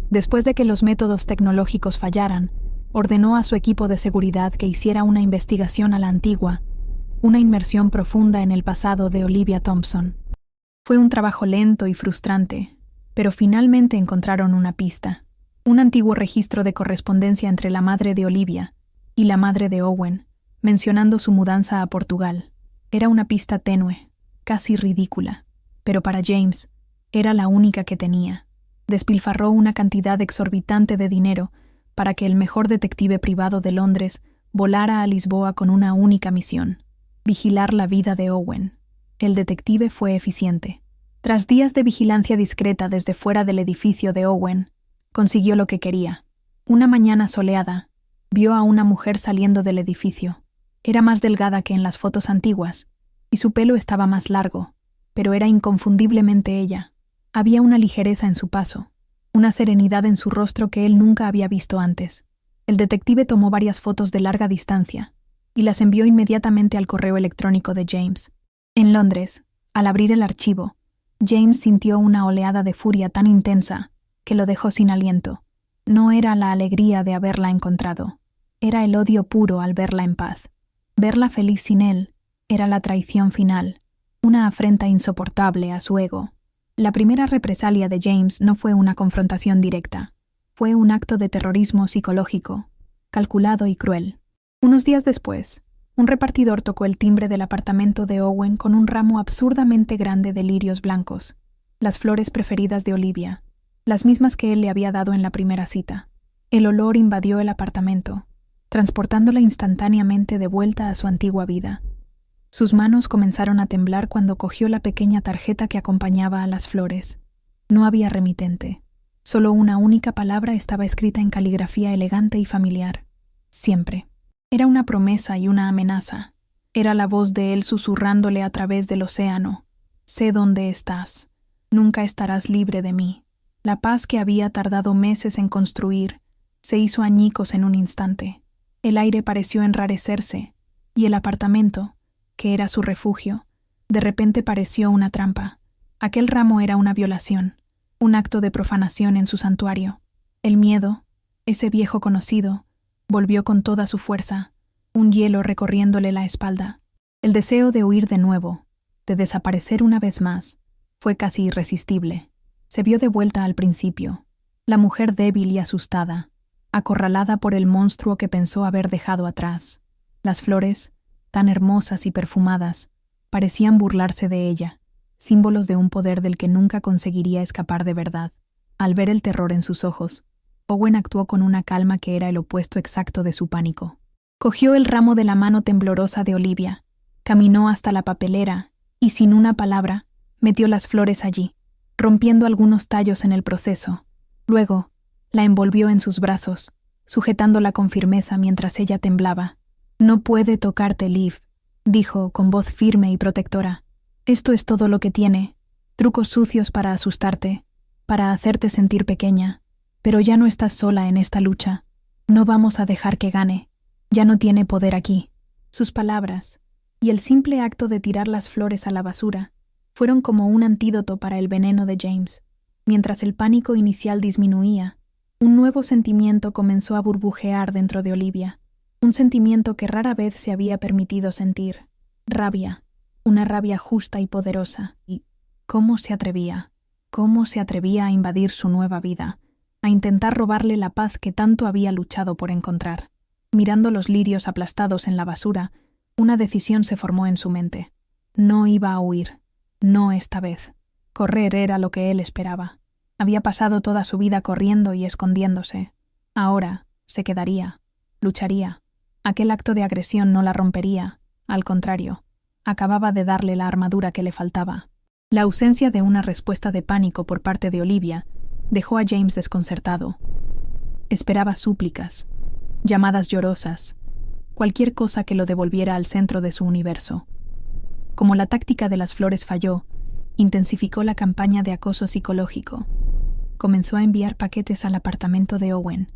A: Después de que los métodos tecnológicos fallaran, ordenó a su equipo de seguridad que hiciera una investigación a la antigua, una inmersión profunda en el pasado de Olivia Thompson. Fue un trabajo lento y frustrante, pero finalmente encontraron una pista, un antiguo registro de correspondencia entre la madre de Olivia y la madre de Owen, mencionando su mudanza a Portugal. Era una pista tenue, casi ridícula, pero para James era la única que tenía. Despilfarró una cantidad exorbitante de dinero para que el mejor detective privado de Londres volara a Lisboa con una única misión: vigilar la vida de Owen. El detective fue eficiente. Tras días de vigilancia discreta desde fuera del edificio de Owen, consiguió lo que quería. Una mañana soleada, vio a una mujer saliendo del edificio. Era más delgada que en las fotos antiguas, y su pelo estaba más largo, pero era inconfundiblemente ella. Había una ligereza en su paso, una serenidad en su rostro que él nunca había visto antes. El detective tomó varias fotos de larga distancia y las envió inmediatamente al correo electrónico de James. En Londres, al abrir el archivo, James sintió una oleada de furia tan intensa que lo dejó sin aliento. No era la alegría de haberla encontrado, era el odio puro al verla en paz. Verla feliz sin él era la traición final, una afrenta insoportable a su ego. La primera represalia de James no fue una confrontación directa, fue un acto de terrorismo psicológico, calculado y cruel. Unos días después, un repartidor tocó el timbre del apartamento de Owen con un ramo absurdamente grande de lirios blancos, las flores preferidas de Olivia, las mismas que él le había dado en la primera cita. El olor invadió el apartamento, transportándola instantáneamente de vuelta a su antigua vida. Sus manos comenzaron a temblar cuando cogió la pequeña tarjeta que acompañaba a las flores. No había remitente. Solo una única palabra estaba escrita en caligrafía elegante y familiar. Siempre. Era una promesa y una amenaza. Era la voz de él susurrándole a través del océano. Sé dónde estás. Nunca estarás libre de mí. La paz que había tardado meses en construir se hizo añicos en un instante. El aire pareció enrarecerse, y el apartamento, que era su refugio, de repente pareció una trampa. Aquel ramo era una violación, un acto de profanación en su santuario. El miedo, ese viejo conocido, volvió con toda su fuerza, un hielo recorriéndole la espalda. El deseo de huir de nuevo, de desaparecer una vez más, fue casi irresistible. Se vio de vuelta al principio, la mujer débil y asustada, acorralada por el monstruo que pensó haber dejado atrás. Las flores, tan hermosas y perfumadas, parecían burlarse de ella, símbolos de un poder del que nunca conseguiría escapar de verdad. Al ver el terror en sus ojos, Owen actuó con una calma que era el opuesto exacto de su pánico. Cogió el ramo de la mano temblorosa de Olivia, caminó hasta la papelera y, sin una palabra, metió las flores allí, rompiendo algunos tallos en el proceso. Luego, la envolvió en sus brazos, sujetándola con firmeza mientras ella temblaba. «No puede tocarte, Liv», dijo con voz firme y protectora. «Esto es todo lo que tiene, trucos sucios para asustarte, para hacerte sentir pequeña. Pero ya no estás sola en esta lucha. No vamos a dejar que gane. Ya no tiene poder aquí». Sus palabras, y el simple acto de tirar las flores a la basura, fueron como un antídoto para el veneno de James. Mientras el pánico inicial disminuía, un nuevo sentimiento comenzó a burbujear dentro de Olivia. Un sentimiento que rara vez se había permitido sentir. Rabia. Una rabia justa y poderosa. Y ¿cómo se atrevía? ¿Cómo se atrevía a invadir su nueva vida? A intentar robarle la paz que tanto había luchado por encontrar. Mirando los lirios aplastados en la basura, una decisión se formó en su mente. No iba a huir. No esta vez. Correr era lo que él esperaba. Había pasado toda su vida corriendo y escondiéndose. Ahora se quedaría. Lucharía. Aquel acto de agresión no la rompería. Al contrario, acababa de darle la armadura que le faltaba. La ausencia de una respuesta de pánico por parte de Olivia dejó a James desconcertado. Esperaba súplicas, llamadas llorosas, cualquier cosa que lo devolviera al centro de su universo. Como la táctica de las flores falló, intensificó la campaña de acoso psicológico. Comenzó a enviar paquetes al apartamento de Owen.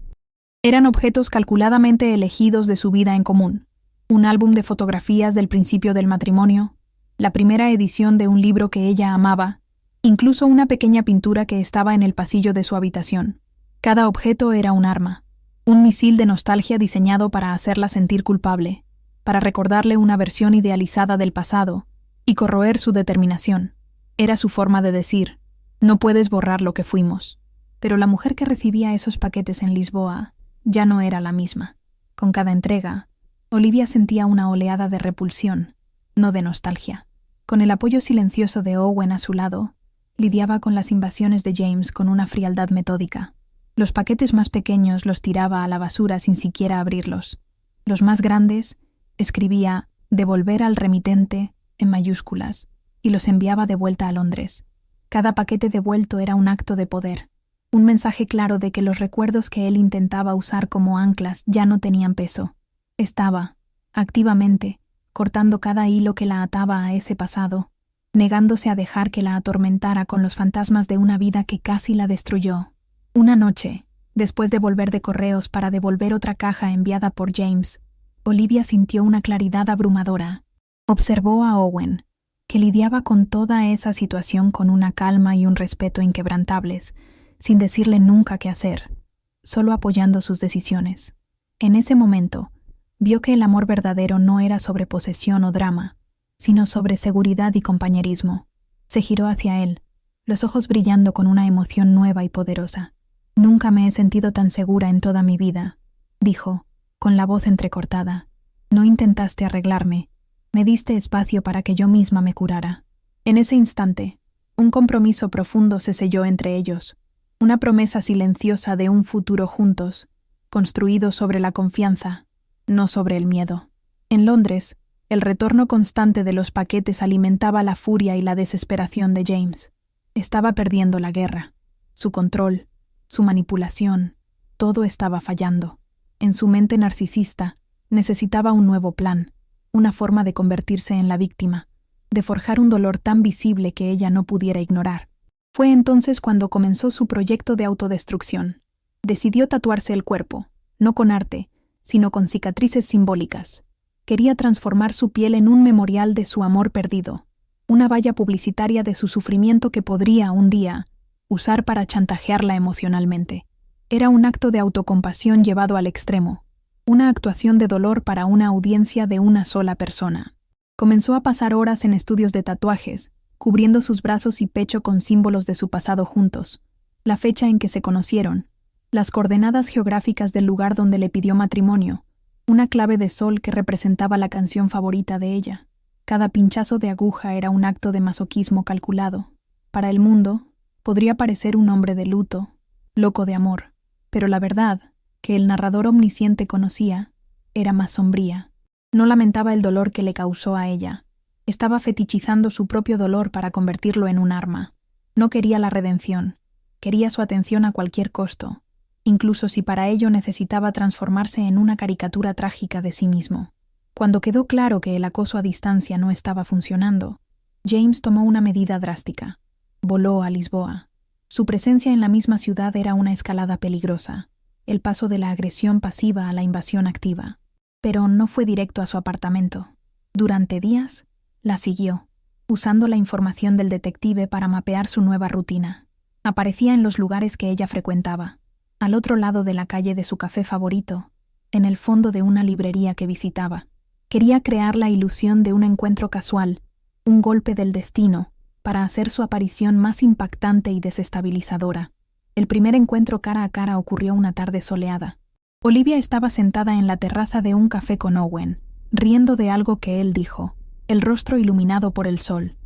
A: Eran objetos calculadamente elegidos de su vida en común. Un álbum de fotografías del principio del matrimonio, la primera edición de un libro que ella amaba, incluso una pequeña pintura que estaba en el pasillo de su habitación. Cada objeto era un arma, un misil de nostalgia diseñado para hacerla sentir culpable, para recordarle una versión idealizada del pasado y corroer su determinación. Era su forma de decir, no puedes borrar lo que fuimos. Pero la mujer que recibía esos paquetes en Lisboa ya no era la misma. Con cada entrega, Olivia sentía una oleada de repulsión, no de nostalgia. Con el apoyo silencioso de Owen a su lado, lidiaba con las invasiones de James con una frialdad metódica. Los paquetes más pequeños los tiraba a la basura sin siquiera abrirlos. Los más grandes, escribía «devolver al remitente» en mayúsculas y los enviaba de vuelta a Londres. Cada paquete devuelto era un acto de poder, un mensaje claro de que los recuerdos que él intentaba usar como anclas ya no tenían peso. Estaba, activamente, cortando cada hilo que la ataba a ese pasado, negándose a dejar que la atormentara con los fantasmas de una vida que casi la destruyó. Una noche, después de volver de correos para devolver otra caja enviada por James, Olivia sintió una claridad abrumadora. Observó a Owen, que lidiaba con toda esa situación con una calma y un respeto inquebrantables, sin decirle nunca qué hacer, solo apoyando sus decisiones. En ese momento, vio que el amor verdadero no era sobre posesión o drama, sino sobre seguridad y compañerismo. Se giró hacia él, los ojos brillando con una emoción nueva y poderosa. «Nunca me he sentido tan segura en toda mi vida», dijo, con la voz entrecortada. «No intentaste arreglarme. Me diste espacio para que yo misma me curara». En ese instante, un compromiso profundo se selló entre ellos, una promesa silenciosa de un futuro juntos, construido sobre la confianza, no sobre el miedo. En Londres, el retorno constante de los paquetes alimentaba la furia y la desesperación de James. Estaba perdiendo la guerra. Su control, su manipulación, todo estaba fallando. En su mente narcisista, necesitaba un nuevo plan, una forma de convertirse en la víctima, de forjar un dolor tan visible que ella no pudiera ignorar. Fue entonces cuando comenzó su proyecto de autodestrucción. Decidió tatuarse el cuerpo, no con arte, sino con cicatrices simbólicas. Quería transformar su piel en un memorial de su amor perdido, una valla publicitaria de su sufrimiento que podría, un día, usar para chantajearla emocionalmente. Era un acto de autocompasión llevado al extremo, una actuación de dolor para una audiencia de una sola persona. Comenzó a pasar horas en estudios de tatuajes, cubriendo sus brazos y pecho con símbolos de su pasado juntos, la fecha en que se conocieron, las coordenadas geográficas del lugar donde le pidió matrimonio, una clave de sol que representaba la canción favorita de ella. Cada pinchazo de aguja era un acto de masoquismo calculado. Para el mundo, podría parecer un hombre de luto, loco de amor, pero la verdad, que el narrador omnisciente conocía, era más sombría. No lamentaba el dolor que le causó a ella. Estaba fetichizando su propio dolor para convertirlo en un arma. No quería la redención, quería su atención a cualquier costo, incluso si para ello necesitaba transformarse en una caricatura trágica de sí mismo. Cuando quedó claro que el acoso a distancia no estaba funcionando, James tomó una medida drástica. Voló a Lisboa. Su presencia en la misma ciudad era una escalada peligrosa, el paso de la agresión pasiva a la invasión activa. Pero no fue directo a su apartamento. Durante días, la siguió, usando la información del detective para mapear su nueva rutina. Aparecía en los lugares que ella frecuentaba, al otro lado de la calle de su café favorito, en el fondo de una librería que visitaba. Quería crear la ilusión de un encuentro casual, un golpe del destino, para hacer su aparición más impactante y desestabilizadora. El primer encuentro cara a cara ocurrió una tarde soleada. Olivia estaba sentada en la terraza de un café con Owen, riendo de algo que él dijo, el rostro iluminado por el sol.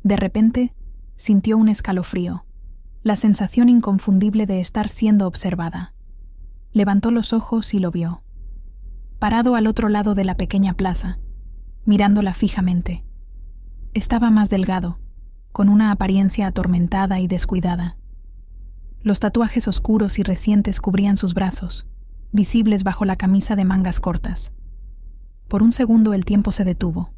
A: De repente, sintió un escalofrío, la sensación inconfundible de estar siendo observada. Levantó los ojos y lo vio, parado al otro lado de la pequeña plaza, mirándola fijamente. Estaba más delgado, con una apariencia atormentada y descuidada. Los tatuajes oscuros y recientes cubrían sus brazos, visibles bajo la camisa de mangas cortas. Por un segundo el tiempo se detuvo.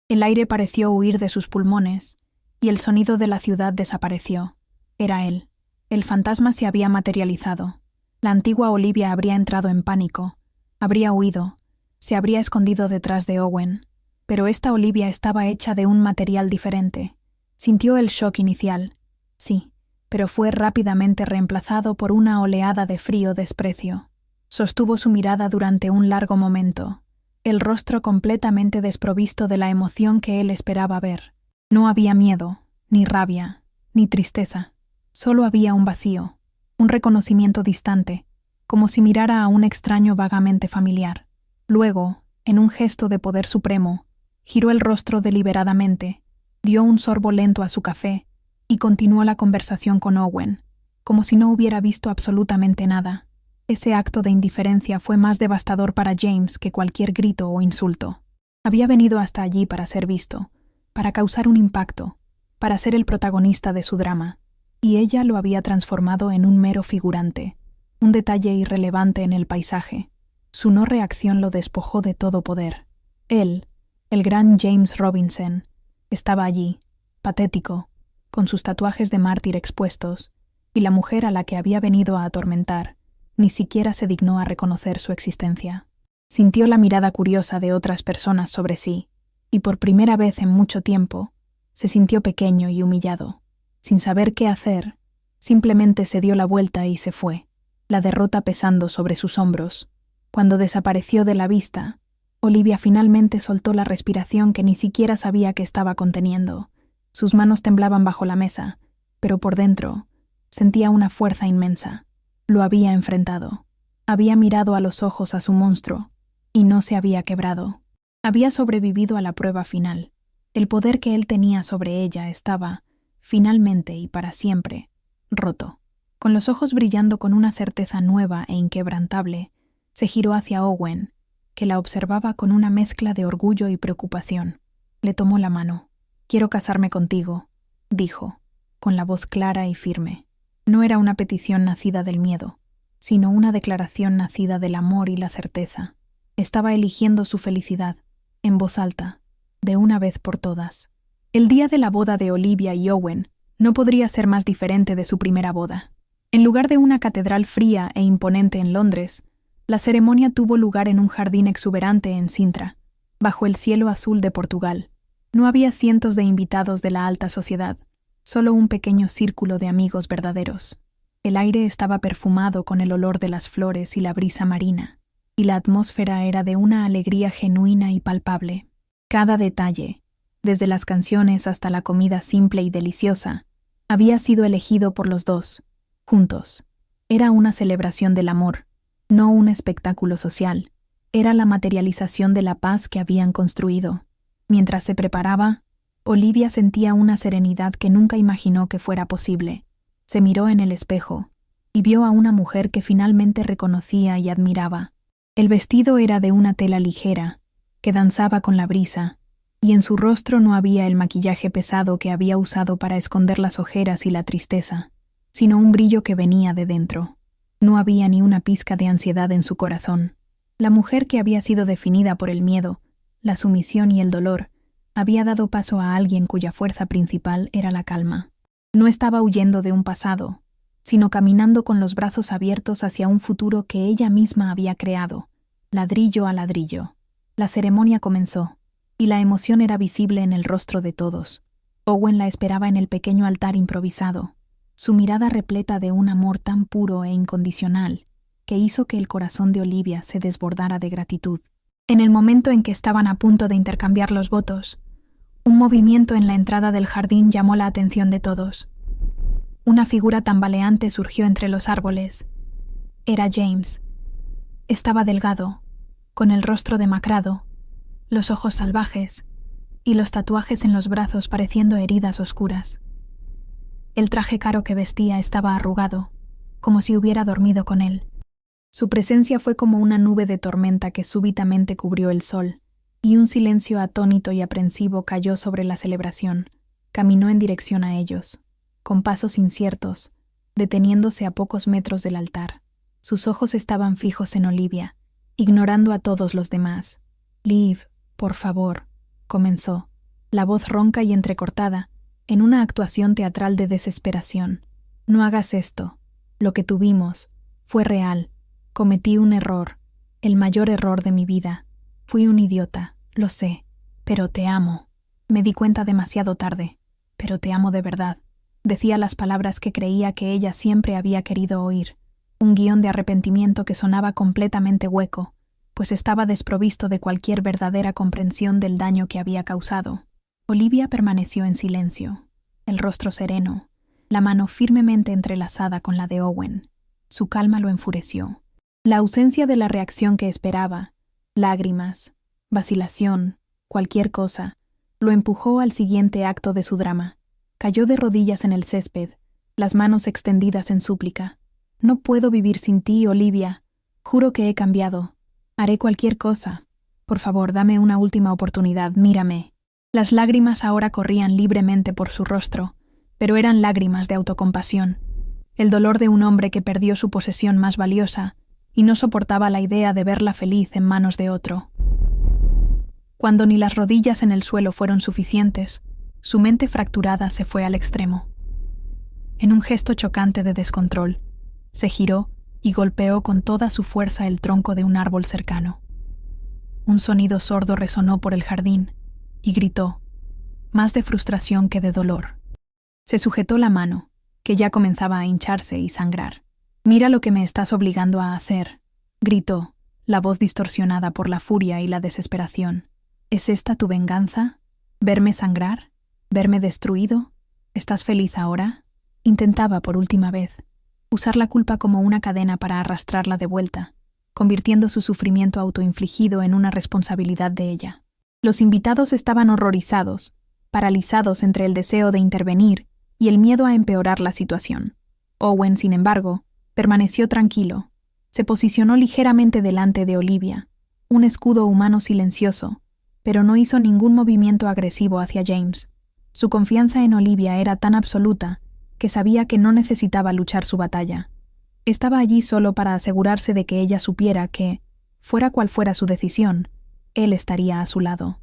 A: El aire pareció huir de sus pulmones y el sonido de la ciudad desapareció. Era él. El fantasma se había materializado. La antigua Olivia habría entrado en pánico, habría huido, se habría escondido detrás de Owen. Pero esta Olivia estaba hecha de un material diferente. Sintió el shock inicial, sí, pero fue rápidamente reemplazado por una oleada de frío desprecio. Sostuvo su mirada durante un largo momento, el rostro completamente desprovisto de la emoción que él esperaba ver. No había miedo, ni rabia, ni tristeza. Solo había un vacío, un reconocimiento distante, como si mirara a un extraño vagamente familiar. Luego, en un gesto de poder supremo, giró el rostro deliberadamente, dio un sorbo lento a su café y continuó la conversación con Owen, como si no hubiera visto absolutamente nada. Ese acto de indiferencia fue más devastador para James que cualquier grito o insulto. Había venido hasta allí para ser visto, para causar un impacto, para ser el protagonista de su drama, y ella lo había transformado en un mero figurante, un detalle irrelevante en el paisaje. Su no reacción lo despojó de todo poder. Él, El gran James Robinson estaba allí, patético, con sus tatuajes de mártir expuestos, y la mujer a la que había venido a atormentar ni siquiera se dignó a reconocer su existencia. Sintió la mirada curiosa de otras personas sobre sí, y por primera vez en mucho tiempo se sintió pequeño y humillado. Sin saber qué hacer, simplemente se dio la vuelta y se fue, la derrota pesando sobre sus hombros. Cuando desapareció de la vista, Olivia finalmente soltó la respiración que ni siquiera sabía que estaba conteniendo. Sus manos temblaban bajo la mesa, pero por dentro sentía una fuerza inmensa. Lo había enfrentado. Había mirado a los ojos a su monstruo, y no se había quebrado. Había sobrevivido a la prueba final. El poder que él tenía sobre ella estaba, finalmente y para siempre, roto. Con los ojos brillando con una certeza nueva e inquebrantable, se giró hacia Owen, que la observaba con una mezcla de orgullo y preocupación. Le tomó la mano. «Quiero casarme contigo», dijo, con la voz clara y firme. No era una petición nacida del miedo, sino una declaración nacida del amor y la certeza. Estaba eligiendo su felicidad, en voz alta, de una vez por todas. El día de la boda de Olivia y Owen no podría ser más diferente de su primera boda. En lugar de una catedral fría e imponente en Londres, la ceremonia tuvo lugar en un jardín exuberante en Sintra, bajo el cielo azul de Portugal. No había cientos de invitados de la alta sociedad, solo un pequeño círculo de amigos verdaderos. El aire estaba perfumado con el olor de las flores y la brisa marina, y la atmósfera era de una alegría genuina y palpable. Cada detalle, desde las canciones hasta la comida simple y deliciosa, había sido elegido por los dos, juntos. Era una celebración del amor, no un espectáculo social. Era la materialización de la paz que habían construido. Mientras se preparaba, Olivia sentía una serenidad que nunca imaginó que fuera posible. Se miró en el espejo y vio a una mujer que finalmente reconocía y admiraba. El vestido era de una tela ligera, que danzaba con la brisa, y en su rostro no había el maquillaje pesado que había usado para esconder las ojeras y la tristeza, sino un brillo que venía de dentro. No había ni una pizca de ansiedad en su corazón. La mujer que había sido definida por el miedo, la sumisión y el dolor, había dado paso a alguien cuya fuerza principal era la calma. No estaba huyendo de un pasado, sino caminando con los brazos abiertos hacia un futuro que ella misma había creado, ladrillo a ladrillo. La ceremonia comenzó, y la emoción era visible en el rostro de todos. Owen la esperaba en el pequeño altar improvisado, su mirada repleta de un amor tan puro e incondicional que hizo que el corazón de Olivia se desbordara de gratitud. En el momento en que estaban a punto de intercambiar los votos, un movimiento en la entrada del jardín llamó la atención de todos. Una figura tambaleante surgió entre los árboles. Era James. Estaba delgado, con el rostro demacrado, los ojos salvajes y los tatuajes en los brazos pareciendo heridas oscuras. El traje caro que vestía estaba arrugado, como si hubiera dormido con él. Su presencia fue como una nube de tormenta que súbitamente cubrió el sol, y un silencio atónito y aprensivo cayó sobre la celebración. Caminó en dirección a ellos, con pasos inciertos, deteniéndose a pocos metros del altar. Sus ojos estaban fijos en Olivia, ignorando a todos los demás. «Liv, por favor», comenzó, la voz ronca y entrecortada, en una actuación teatral de desesperación. «No hagas esto. Lo que tuvimos fue real. Cometí un error, el mayor error de mi vida. Fui un idiota, lo sé, pero te amo. Me di cuenta demasiado tarde, pero te amo de verdad». Decía las palabras que creía que ella siempre había querido oír, un guión de arrepentimiento que sonaba completamente hueco, pues estaba desprovisto de cualquier verdadera comprensión del daño que había causado. Olivia permaneció en silencio, el rostro sereno, la mano firmemente entrelazada con la de Owen. Su calma lo enfureció. La ausencia de la reacción que esperaba, lágrimas, vacilación, cualquier cosa, lo empujó al siguiente acto de su drama. Cayó de rodillas en el césped, las manos extendidas en súplica. «No puedo vivir sin ti, Olivia. Juro que he cambiado. Haré cualquier cosa. Por favor, dame una última oportunidad, mírame». Las lágrimas ahora corrían libremente por su rostro, pero eran lágrimas de autocompasión. El dolor de un hombre que perdió su posesión más valiosa y no soportaba la idea de verla feliz en manos de otro. Cuando ni las rodillas en el suelo fueron suficientes, su mente fracturada se fue al extremo. En un gesto chocante de descontrol, se giró y golpeó con toda su fuerza el tronco de un árbol cercano. Un sonido sordo resonó por el jardín y gritó, más de frustración que de dolor. Se sujetó la mano, que ya comenzaba a hincharse y sangrar. «Mira lo que me estás obligando a hacer», gritó, la voz distorsionada por la furia y la desesperación. «¿Es esta tu venganza? ¿Verme sangrar? ¿Verme destruido? ¿Estás feliz ahora?» Intentaba, por última vez, usar la culpa como una cadena para arrastrarla de vuelta, convirtiendo su sufrimiento autoinfligido en una responsabilidad de ella. Los invitados estaban horrorizados, paralizados entre el deseo de intervenir y el miedo a empeorar la situación. Owen, sin embargo, permaneció tranquilo. Se posicionó ligeramente delante de Olivia, un escudo humano silencioso, pero no hizo ningún movimiento agresivo hacia James. Su confianza en Olivia era tan absoluta que sabía que no necesitaba luchar su batalla. Estaba allí solo para asegurarse de que ella supiera que, fuera cual fuera su decisión, él estaría a su lado.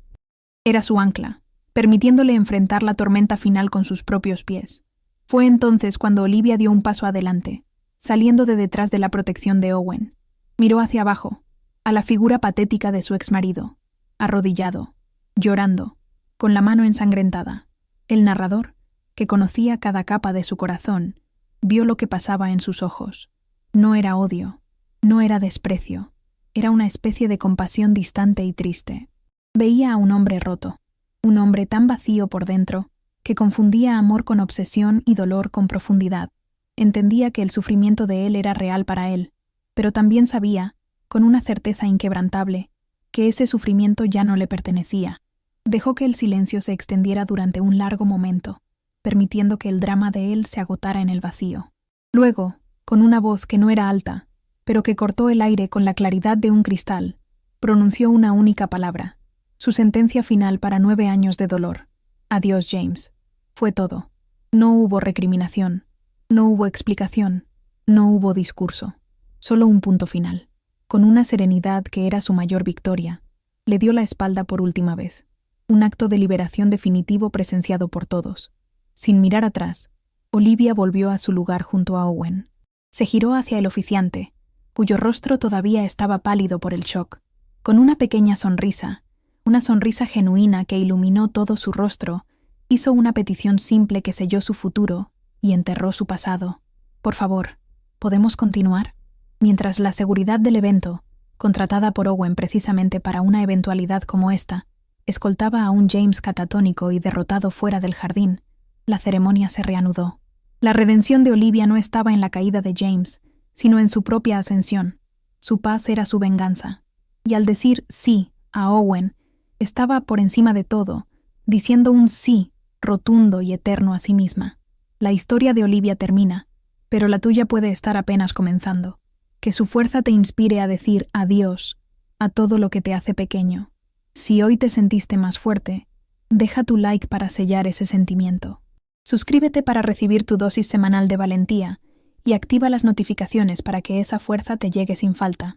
A: Era su ancla, permitiéndole enfrentar la tormenta final con sus propios pies. Fue entonces cuando Olivia dio un paso adelante, saliendo de detrás de la protección de Owen. Miró hacia abajo, a la figura patética de su exmarido, arrodillado, llorando, con la mano ensangrentada. El narrador, que conocía cada capa de su corazón, vio lo que pasaba en sus ojos. No era odio, no era desprecio, era una especie de compasión distante y triste. Veía a un hombre roto, un hombre tan vacío por dentro que confundía amor con obsesión y dolor con profundidad. Entendía que el sufrimiento de él era real para él, pero también sabía, con una certeza inquebrantable, que ese sufrimiento ya no le pertenecía. Dejó que el silencio se extendiera durante un largo momento, permitiendo que el drama de él se agotara en el vacío. Luego, con una voz que no era alta, pero que cortó el aire con la claridad de un cristal, pronunció una única palabra, su sentencia final para 9 años de dolor. «Adiós, James». Fue todo. No hubo recriminación, no hubo explicación, no hubo discurso, solo un punto final. Con una serenidad que era su mayor victoria, le dio la espalda por última vez, un acto de liberación definitivo presenciado por todos. Sin mirar atrás, Olivia volvió a su lugar junto a Owen. Se giró hacia el oficiante, cuyo rostro todavía estaba pálido por el shock. Con una pequeña sonrisa, una sonrisa genuina que iluminó todo su rostro, hizo una petición simple que selló su futuro y enterró su pasado. «Por favor, ¿podemos continuar?» Mientras la seguridad del evento, contratada por Owen precisamente para una eventualidad como esta, escoltaba a un James catatónico y derrotado fuera del jardín, la ceremonia se reanudó. La redención de Olivia no estaba en la caída de James, sino en su propia ascensión. Su paz era su venganza. Y al decir sí a Owen, estaba por encima de todo, diciendo un sí rotundo y eterno a sí misma. La historia de Olivia termina, pero la tuya puede estar apenas comenzando. Que su fuerza te inspire a decir adiós a todo lo que te hace pequeño. Si hoy te sentiste más fuerte, deja tu like para sellar ese sentimiento. Suscríbete para recibir tu dosis semanal de valentía y activa las notificaciones para que esa fuerza te llegue sin falta.